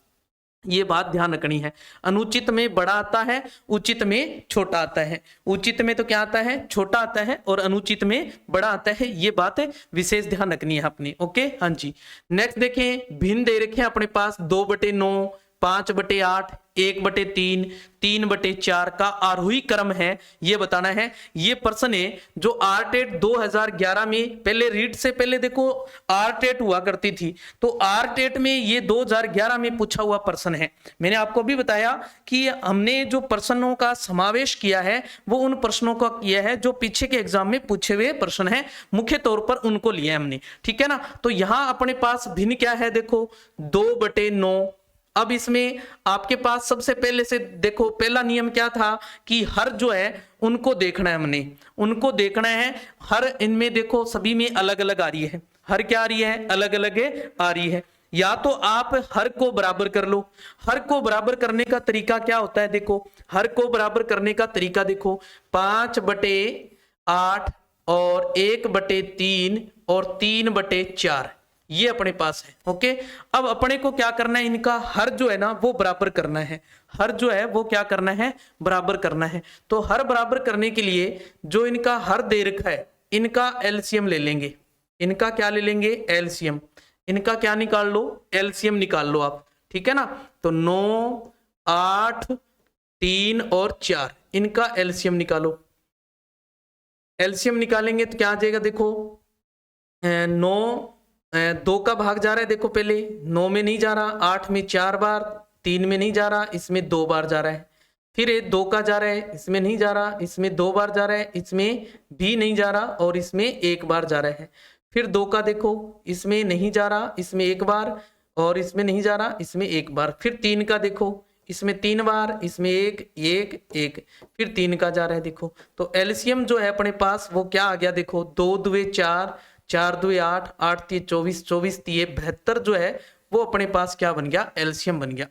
S1: ये बात ध्यान रखनी है। अनुचित में बड़ा आता है, उचित में छोटा आता है। उचित में तो क्या आता है, छोटा आता है, और अनुचित में बड़ा आता है। ये बात विशेष ध्यान रखनी है अपनी। ओके, हाँ जी, नेक्स्ट देखें, भिन्न दे रखे हैं अपने पास 2/9, 5/8, 1/3, 3/4 का आरोही क्रम है, ये बताना है। ये प्रश्न है जो आरटेट 2011 में, पहले रीट से पहले देखो आरटेट हुआ करती थी, तो आरटेट में ये 2011 में पूछा हुआ प्रश्न है। मैंने आपको भी बताया कि हमने जो प्रश्नों का समावेश किया है वो उन प्रश्नों का किया है जो पीछे के एग्जाम में पूछे हुए प्रश्न हैं, मुख्य तौर पर उनको लिया हमने, ठीक है ना। तो यहां अपने पास भिन्न क्या है, देखो 2/9। अब इसमें आपके पास सबसे पहले से देखो, पहला नियम क्या था कि हर जो है उनको देखना है, हमने उनको देखना है। हर इनमें देखो सभी में अलग अलग आ रही है, हर क्या आ रही है, अलग अलग आ रही है। या तो आप हर को बराबर कर लो। हर को बराबर करने का तरीका क्या होता है, देखो हर को बराबर करने का तरीका देखो 5/8 और 1/3 और 3/4 ये अपने पास है। ओके, अब अपने को क्या करना है, इनका हर जो है ना वो बराबर करना है। हर जो है वो क्या करना है, बराबर करना है। तो हर बराबर करने के लिए जो इनका हर दे रखा है, इनका एलसीएम ले लेंगे। इनका क्या ले लेंगे, एलसीएम। इनका क्या निकाल लो, एलसीएम निकाल लो आप, ठीक है ना। तो 9, 8, 3 और 4 इनका एलसीएम निकालो। एलसीएम निकालेंगे तो क्या आ जाएगा, देखो 9 2 का भाग जा रहा है, देखो पहले 9 में नहीं जा रहा, 8 में 4 बार, 3 में नहीं जा रहा, इसमें 2 बार जा रहा है। फिर 2 का जा रहा है, इसमें नहीं जा रहा, इसमें 2 बार जा रहा है, इसमें भी नहीं जा रहा और इसमें 1 बार जा रहा है। फिर 2 का देखो, इसमें नहीं जा रहा, इसमें 1 बार और इसमें नहीं जा रहा, इसमें 1 बार। फिर 3 का देखो, इसमें 3 बार, इसमें 1 1 1, फिर 3 का जा रहा है, देखो। तो एलसीएम जो है अपने पास वो क्या आ गया, देखो 2 2 4, 4 2 8, 8 3 24, 24 3 72 जो है वो अपने पास क्या बन गया, एलसीएम बन गया।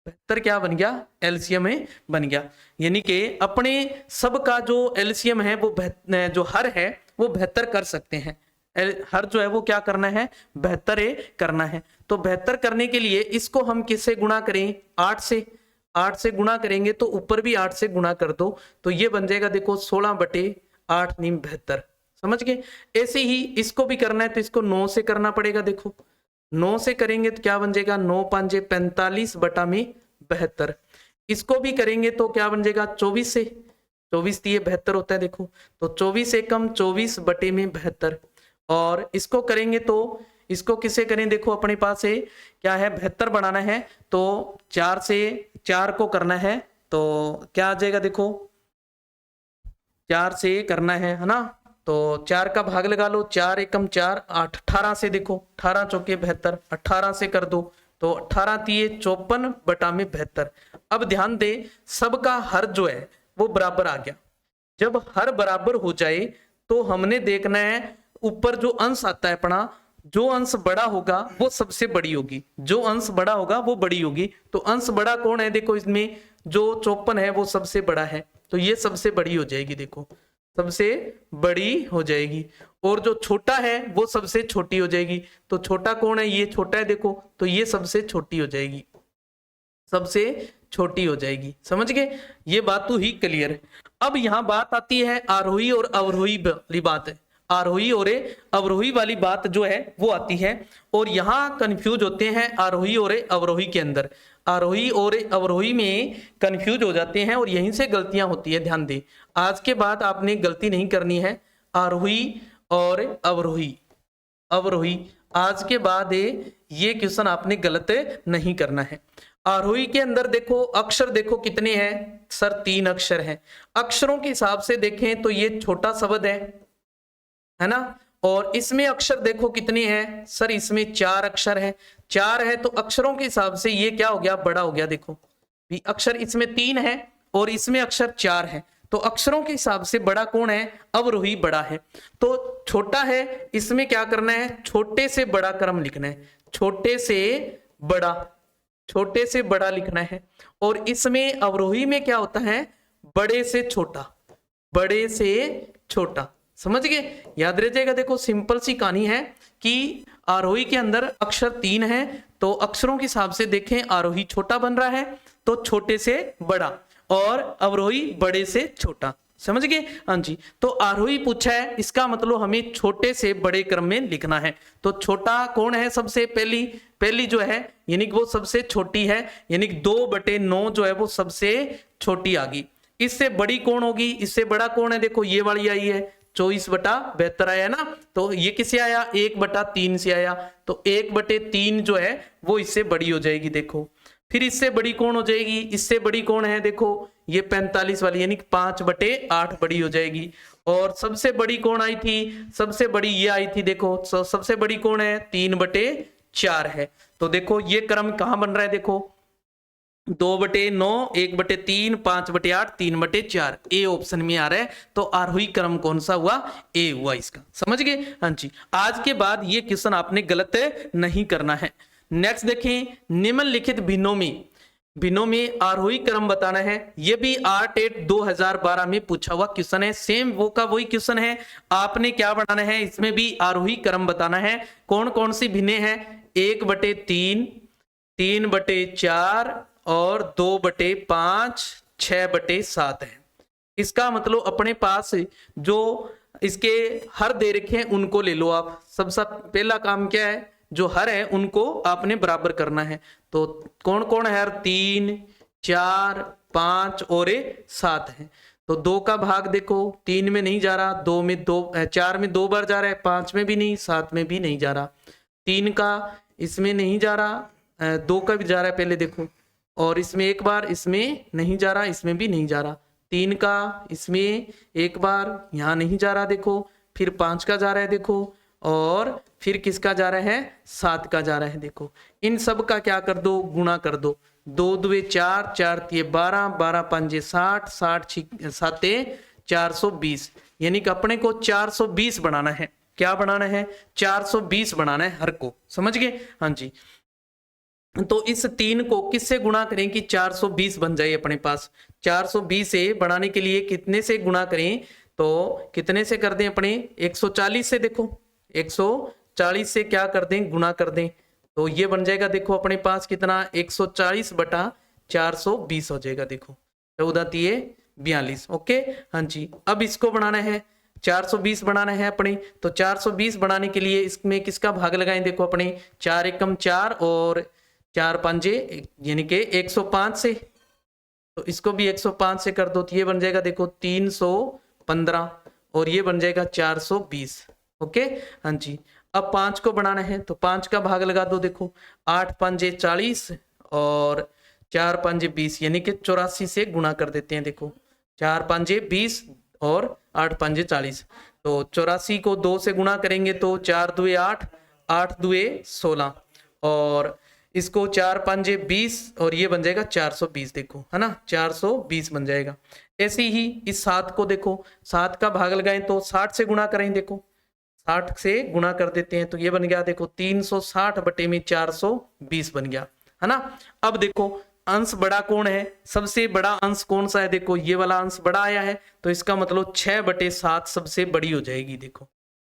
S1: 72 क्या बन गया, एलसीएम में बन गया। यानी कि अपने सब का जो एलसीएम है वो जो हर है वो 72 कर सकते हैं। हर जो है वो क्या करना है, 72 करना है। तो 72 करने के लिए इसको हम किससे गुणा करें, 8 से। 8 से गुणा करेंगे तो ऊपर भी 8 से गुणा कर दो, तो ये बन जाएगा देखो 16/8 × 72। समझ गए। ऐसे ही इसको भी करना है तो इसको 9 से करना पड़ेगा। देखो 9 से करेंगे तो क्या बन जाएगा, 9 5 45/72। इसको भी करेंगे तो क्या बन जाएगा, 24 से। 24 3 72 होता है, देखो तो 24 एकम 24/72। और इसको करेंगे तो इसको किसे करें, देखो अपने पास है क्या है, 72 बनाना है तो 4 से 4 को करना है तो क्या आ जाएगा, देखो 4 से करना है ना। तो 4 का भाग लगा लो, 4 एकम 4 8, 18 से देखो 18 चौके 72, 18 से कर दो तो 18 3 54/72। अब ध्यान दे, सबका हर जो है वो बराबर आ गया। जब हर बराबर हो जाए तो हमने देखना है ऊपर जो अंश आता है अपना, जो अंश बड़ा होगा वो सबसे बड़ी होगी, जो अंश बड़ा होगा वो बड़ी होगी। तो अंश बड़ा कौन है, देखो इसमें जो 54 है वो सबसे बड़ा है, तो ये सबसे बड़ी हो जाएगी, देखो सबसे बड़ी हो जाएगी। और जो छोटा है वो सबसे छोटी हो जाएगी। तो छोटा कौन है, ये छोटा है, देखो तो ये सबसे छोटी हो जाएगी, सबसे छोटी हो जाएगी। समझ गए, ये बात तो ही क्लियर है। अब यहां बात आती है आरोही और अवरोही वाली बात है। आरोही और अवरोही वाली बात जो है वो आती है और यहाँ कंफ्यूज होते हैं आरोही और अवरोही के अंदर। आरोही और अवरोही में कंफ्यूज हो जाते हैं और यहीं से गलतियां होती है। ध्यान दें, आज के बाद आपने गलती नहीं करनी है आरोही और अवरोही। अवरोही आज के बाद ये क्वेश्चन आपने गलत नहीं करना है। आरोही के अंदर देखो अक्षर देखो कितने हैं सर, 3 अक्षर हैं। अक्षरों के हिसाब से देखें तो ये छोटा शब्द है ना। और इसमें अक्षर देखो कितने हैं सर, इसमें 4 अक्षर है। 4 है तो अक्षरों के हिसाब से ये क्या हो गया, बड़ा हो गया। देखो भी अक्षर इसमें 3 है और इसमें अक्षर 4 है, तो अक्षरों के हिसाब से बड़ा कौन है, अवरोही बड़ा है। तो छोटा है, इसमें क्या करना है, छोटे से बड़ा क्रम लिखना है, छोटे से बड़ा, छोटे से बड़ा लिखना है। और इसमें अवरोही में क्या होता है, बड़े से छोटा, बड़े से छोटा। समझ गए, याद रह जाएगा। देखो सिंपल सी कहानी है कि आरोही के अंदर अक्षर 3 है, तो अक्षरों के हिसाब से देखें आरोही छोटा बन रहा है तो छोटे से बड़ा, और अवरोही बड़े से छोटा।
S2: समझ गए। हाँ जी, तो आरोही पूछा है, इसका मतलब हमें छोटे से बड़े क्रम में लिखना है। तो छोटा कौन है, सबसे पहली जो है यानी कि वो सबसे छोटी है, यानी कि 2/9 जो है वो सबसे छोटी आ गई। इससे बड़ी कौन होगी, इससे बड़ा कौन है, देखो ये वाली आई है 24/72 आया ना, तो ये किसे आया 1/3 से आया, तो 1/3 जो है वो इससे बड़ी हो जाएगी। देखो फिर इससे बड़ी कौन हो जाएगी, इससे बड़ी कौन है, देखो ये 45 वाली यानी कि 5/8 बड़ी हो जाएगी। और सबसे बड़ी कौन आई थी, सबसे बड़ी ये आई थी, देखो सबसे बड़ी कौन है 3/4 है। तो देखो ये क्रम कहां बन रहा है, देखो 2/9, 1/3, 5/8, 3/4, ए ऑप्शन में आ रहा है। तो आरोही क्रम कौन सा हुआ, ए हुआ इसका। समझ गए। हाँ जी, आज के बाद ये क्वेश्चन आपने गलत नहीं करना है। नेक्स्ट देखें, निम्नलिखित भिन्नों में आरोही क्रम बताना है। ये भी ART 2012 में पूछा हुआ क्वेश्चन है, सेम वो का वही क्वेश्चन है। आपने क्या बनाना है, इसमें भी आरोही क्रम बताना है। कौन कौन सी भिन्ने हैं, 1/3, 3/4 और 2/5, 6/7 है। इसका मतलब अपने पास जो इसके हर दे रखे हैं उनको ले लो आप। सबसे पहला काम क्या है, जो हर है उनको आपने बराबर करना है। तो कौन कौन है हर, 3, 4, 5 और 7 है। तो 2 का भाग देखो 3 में नहीं जा रहा, 2 में 2, 4 में 2 बार जा रहा है, 5 में भी नहीं, 7 में भी नहीं जा रहा, 3 का इसमें नहीं जा रहा, 2 का भी जा रहा है पहले देखो, और इसमें एक बार, इसमें नहीं जा रहा, इसमें भी नहीं जा रहा, 3 का इसमें एक बार यहाँ नहीं जा रहा देखो, फिर 5 का जा रहा है देखो, और फिर किसका जा रहा है 7 का जा रहा है देखो। इन सब का क्या कर दो, गुणा कर दो। 2 दूए 4, 4 तिये 12, 12 पंजे 60, 60 साते 420, यानी कि अपने को 420 बनाना है। क्या बनाना है, 420 बनाना है हर को। समझ गए। हाँ जी, तो इस 3 को किससे गुणा करें कि 420 बन जाए अपने पास। 420 से बढ़ाने के लिए कितने से गुणा करें, तो कितने से कर दें अपने 140 से। देखो 140 से क्या कर दें, गुणा कर दें, तो ये बन जाएगा देखो अपने पास कितना 140/420 हो जाएगा। देखो 14 तिये 42। ओके। हाँ जी, अब इसको बनाना है 420 बनाना है अपने। तो 420 बनाने के लिए इसमें किसका भाग लगाएं, देखो अपने 4 एकम 4 और 4 पंजे यानी कि 105 से, तो इसको भी 105 से कर दो, तो ये बन जाएगा देखो 315 और ये बन जाएगा 420। ओके। हाँ जी, अब 5 को बनाना है, तो 5 का भाग लगा दो, देखो 8 पंजे 40 और 4 पंजे 20, यानी कि 84 से गुणा कर देते हैं। देखो 4 पंजे 20 और 8 पंजे 40, तो 84 को 2 से गुणा करेंगे तो 4 दुए 8, 8 दुए 16 और इसको 4 पंजे 20 और ये बन जाएगा 420। देखो है ना 420 बन जाएगा। ऐसे ही इस 7 को देखो 7 का भाग लगाएं तो 60 से गुणा करें, देखो 60 से गुणा कर देते हैं, तो ये बन गया देखो 360/420 बन गया, है ना। अब देखो अंश बड़ा कौन है, सबसे बड़ा अंश कौन सा है, देखो ये वाला अंश बड़ा आया है, तो इसका मतलब 6/7 सबसे बड़ी हो जाएगी। देखो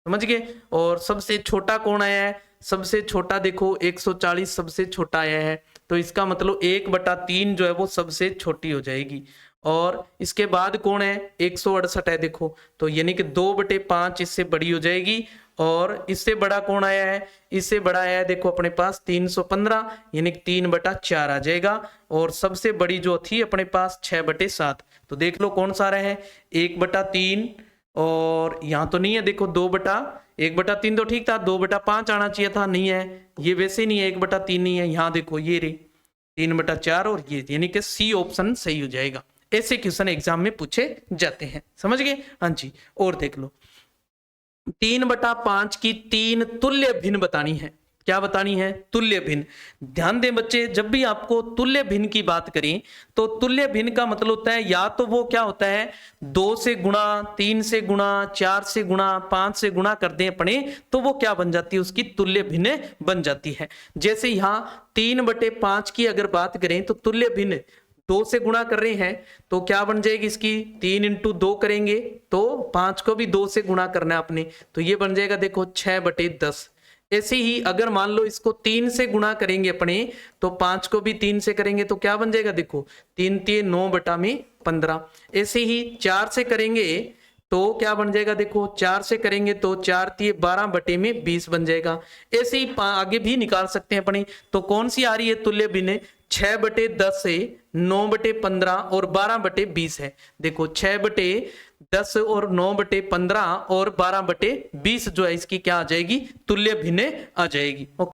S2: समझ गए। और सबसे छोटा कौन आया है, सबसे छोटा देखो 140 सबसे छोटा आया है, तो इसका मतलब 1/3 जो है वो सबसे छोटी हो जाएगी। और इसके बाद कौन है 168 है, देखो तो यानी कि 2/5 इससे बड़ी हो जाएगी। और इससे बड़ा कौन आया है, इससे बड़ा आया है देखो अपने पास 315, यानी कि 3/4 आ जाएगा। और सबसे बड़ी जो थी अपने पास 6/7, तो देख लो कौन सा रहा है 1/3, और यहाँ तो नहीं है देखो 1/3 तो ठीक था, 2/5 आना चाहिए था, नहीं है, ये वैसे नहीं है 1/3 नहीं है, यहाँ देखो ये रे 3/4 और ये, यानी कि सी ऑप्शन सही हो जाएगा। ऐसे क्वेश्चन एग्जाम में पूछे जाते हैं। समझ गए। हाँ जी, और देख लो 3/5 की 3 तुल्य भिन्न बतानी है। क्या बतानी है, तुल्य भिन्न। ध्यान दें बच्चे, जब भी आपको तुल्य भिन्न की बात करें तो तुल्य भिन्न का मतलब होता है या तो वो क्या होता है 2 से गुणा, 3 से गुणा, 4 से गुणा, 5 से गुणा कर दें अपने, तो वो क्या बन जाती है, उसकी तुल्य भिन्न बन जाती है। जैसे यहाँ 3/5 की अगर बात करें तो तुल्य भिन्न 2 से गुणा कर रहे हैं, तो क्या बन जाएगी इसकी 3 × 2 करेंगे तो 5 को भी 2 से गुणा करना है अपने, तो ये बन जाएगा देखो 6/10। ऐसे ही अगर मान लो इसको 3 से गुणा करेंगे अपने, तो 5 को भी 3 से करेंगे तो क्या बन जाएगा देखो 3 × 3 = 9 15। ऐसे ही 4 से करेंगे तो क्या बन जाएगा, देखो 4 से करेंगे तो 4 तिये 12 बटे में 20 बन जाएगा। ऐसे ही आगे भी निकाल सकते हैं अपनी। तो कौन सी आ रही है तुल्य भिन्न, 6 बटे 10 है, 9 बटे 15 और 12 बटे 20 है। देखो 6 बटे 10 और 9 बटे 15 और 12 बटे 20 जो है इसकी क्या आ जाएगी, तुल्य भिन्न आ जाएगी।